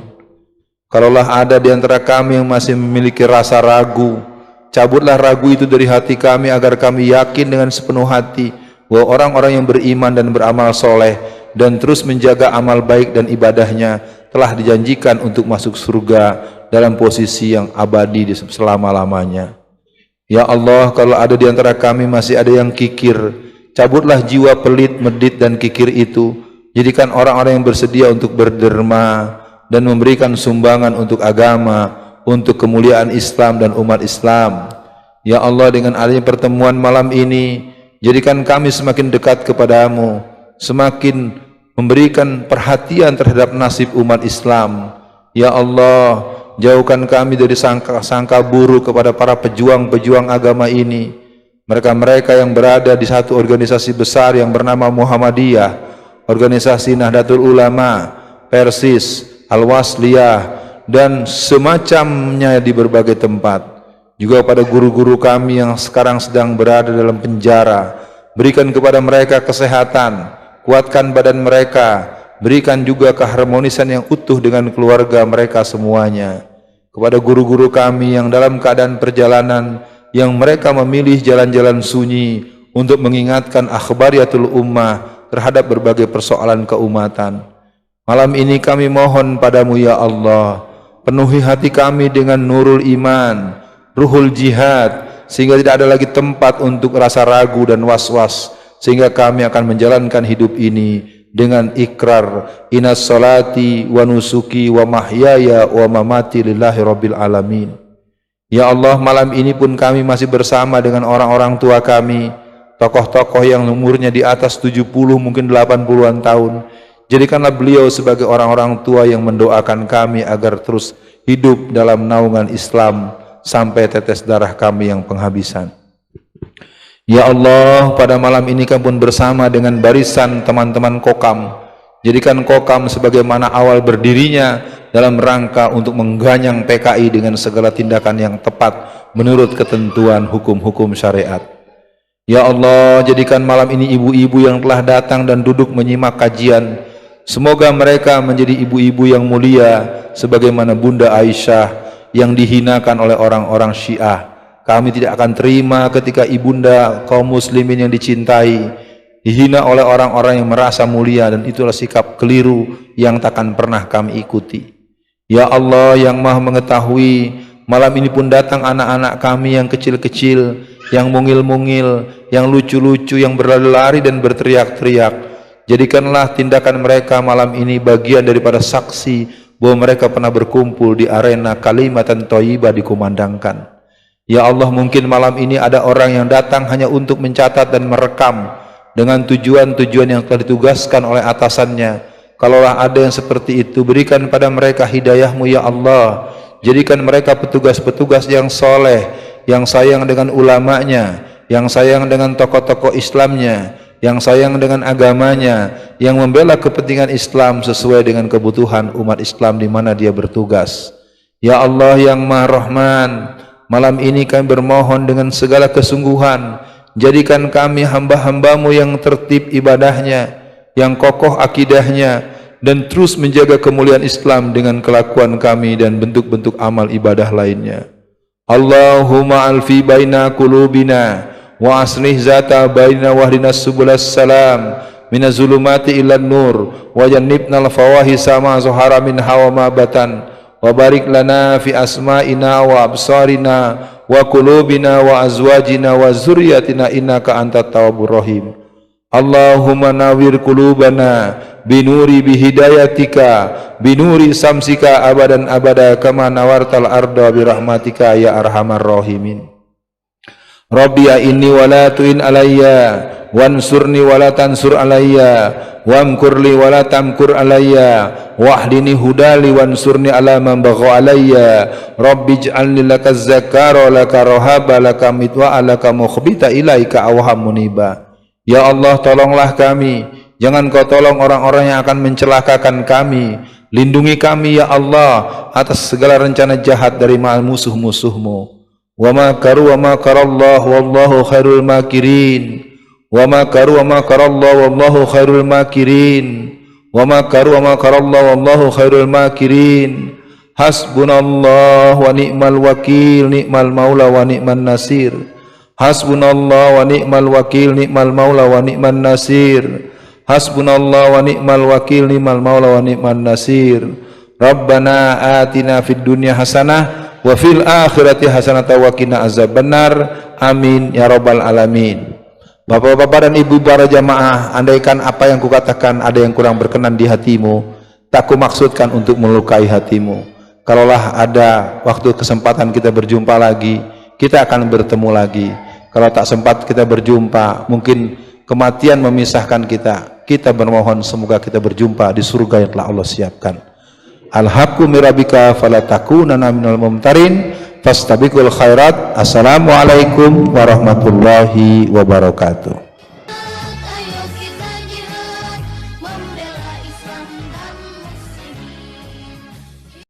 Kalaulah ada di antara kami yang masih memiliki rasa ragu, cabutlah ragu itu dari hati kami agar kami yakin dengan sepenuh hati bahwa orang-orang yang beriman dan beramal soleh dan terus menjaga amal baik dan ibadahnya telah dijanjikan untuk masuk surga dalam posisi yang abadi di selama-lamanya. Ya Allah, kalau ada di antara kami masih ada yang kikir, cabutlah jiwa pelit, medit dan kikir itu. Jadikan orang-orang yang bersedia untuk berderma, dan memberikan sumbangan untuk agama, untuk kemuliaan Islam dan umat Islam. Ya Allah, dengan adanya pertemuan malam ini, jadikan kami semakin dekat kepadamu, semakin memberikan perhatian terhadap nasib umat Islam. Ya Allah, jauhkan kami dari sangka buruk kepada para pejuang-pejuang agama ini, mereka-mereka yang berada di satu organisasi besar yang bernama Muhammadiyah, organisasi Nahdlatul Ulama, Persis, Al-Wasliyah, dan semacamnya di berbagai tempat. Juga pada guru-guru kami yang sekarang sedang berada dalam penjara, berikan kepada mereka kesehatan, kuatkan badan mereka, berikan juga keharmonisan yang utuh dengan keluarga mereka semuanya. Kepada guru-guru kami yang dalam keadaan perjalanan, yang mereka memilih jalan-jalan sunyi untuk mengingatkan akhbariyatul ummah terhadap berbagai persoalan keumatan. Malam ini kami mohon padamu ya Allah, penuhi hati kami dengan nurul iman, ruhul jihad, sehingga tidak ada lagi tempat untuk rasa ragu dan was-was, sehingga kami akan menjalankan hidup ini dengan ikrar inna salati wa nusuki wa mahyaya wa mamati lillahi rabbil alamin. Ya Allah, malam ini pun kami masih bersama dengan orang-orang tua kami, tokoh-tokoh yang umurnya di atas 70 mungkin 80-an tahun. Jadikanlah beliau sebagai orang-orang tua yang mendoakan kami agar terus hidup dalam naungan Islam sampai tetes darah kami yang penghabisan. Ya Allah, pada malam ini kami pun bersama dengan barisan teman-teman Kokam, jadikan Kokam sebagaimana awal berdirinya dalam rangka untuk mengganyang PKI dengan segala tindakan yang tepat menurut ketentuan hukum-hukum syariat. Ya Allah, jadikan malam ini ibu-ibu yang telah datang dan duduk menyimak kajian, semoga mereka menjadi ibu-ibu yang mulia sebagaimana Bunda Aisyah yang dihinakan oleh orang-orang Syiah. Kami tidak akan terima ketika ibunda kaum muslimin yang dicintai dihina oleh orang-orang yang merasa mulia, dan itulah sikap keliru yang takkan pernah kami ikuti. Ya Allah yang Maha mengetahui, malam ini pun datang anak-anak kami yang kecil-kecil, yang mungil-mungil, yang lucu-lucu, yang berlari-lari dan berteriak-teriak. Jadikanlah tindakan mereka malam ini bagian daripada saksi bahwa mereka pernah berkumpul di arena kalimatan thayyibah dikumandangkan. Ya Allah, mungkin malam ini ada orang yang datang hanya untuk mencatat dan merekam dengan tujuan-tujuan yang telah ditugaskan oleh atasannya. Kalaulah ada yang seperti itu, berikan pada mereka hidayah-Mu ya Allah. Jadikan mereka petugas-petugas yang soleh, yang sayang dengan ulamanya, yang sayang dengan tokoh-tokoh Islamnya, yang sayang dengan agamanya, yang membela kepentingan Islam sesuai dengan kebutuhan umat Islam di mana dia bertugas. Ya Allah yang Maha Rahman, malam ini kami bermohon dengan segala kesungguhan, jadikan kami hamba-hamba-Mu yang tertib ibadahnya, yang kokoh akidahnya, dan terus menjaga kemuliaan Islam dengan kelakuan kami dan bentuk-bentuk amal ibadah lainnya. Allahumma alfi baina qulubina wa aslih zata baina wahdinas subulas salam minaz zulumati ilan nur wa jannibnal fawahisa ma zuhara min hawa ma batan wa barik lana fi asma'ina wa absarina wa qulubina wa azwajina wa zurriyatina innaka antat tawwabur rahim. Allahumma nawwir qulubana binuri bihidayatika binuri samsika abadan abada kama nawartal arda birahmatika ya arhamar rahimin. Rabbi ya inni wala tu'in alayya wansurni wala tansur alayya wamkurli wala tamkur alayya wahdini hudali wansurni ala man bagha alayya. Rabbi ij'alni laka zakara laka rohaba laka mitwa laka mukhbita ilaika awham muniba. Ya Allah, tolonglah kami, jangan Kau tolong orang-orang yang akan mencelakakan kami. Lindungi kami ya Allah atas segala rencana jahat dari musuh-musuh-Mu. Wa makaru wa makarallahu wallahu khairul makirin. Wa makaru wa makarallahu wallahu khairul makirin. Wa makaru wa makarallahu wallahu khairul makirin. Hasbunallah wa ni'mal wakil, ni'mal maula wa ni'man nasir. Hasbunallah wa ni'mal wakil, ni'mal maula wa ni'man nasir. Hasbunallah wa ni'mal wakil, ni'mal maula wa ni'man nasir. Rabbana atina fid dunya hasanah wa fil akhirati hasanah wa qina azabannar. Amin ya rabbal alamin. Bapak-bapak dan ibu para jamaah, andaikan apa yang kukatakan ada yang kurang berkenan di hatimu, tak kumaksudkan untuk melukai hatimu. Kalaulah ada waktu kesempatan kita berjumpa lagi, kita akan bertemu lagi. Kalau tak sempat kita berjumpa, mungkin kematian memisahkan kita. Kita bermohon semoga kita berjumpa di surga yang telah Allah siapkan. Al-haqqu min rabbika fala takunanna minal mumtarin fastabiqul khairat. Assalamualaikum warahmatullahi wabarakatuh.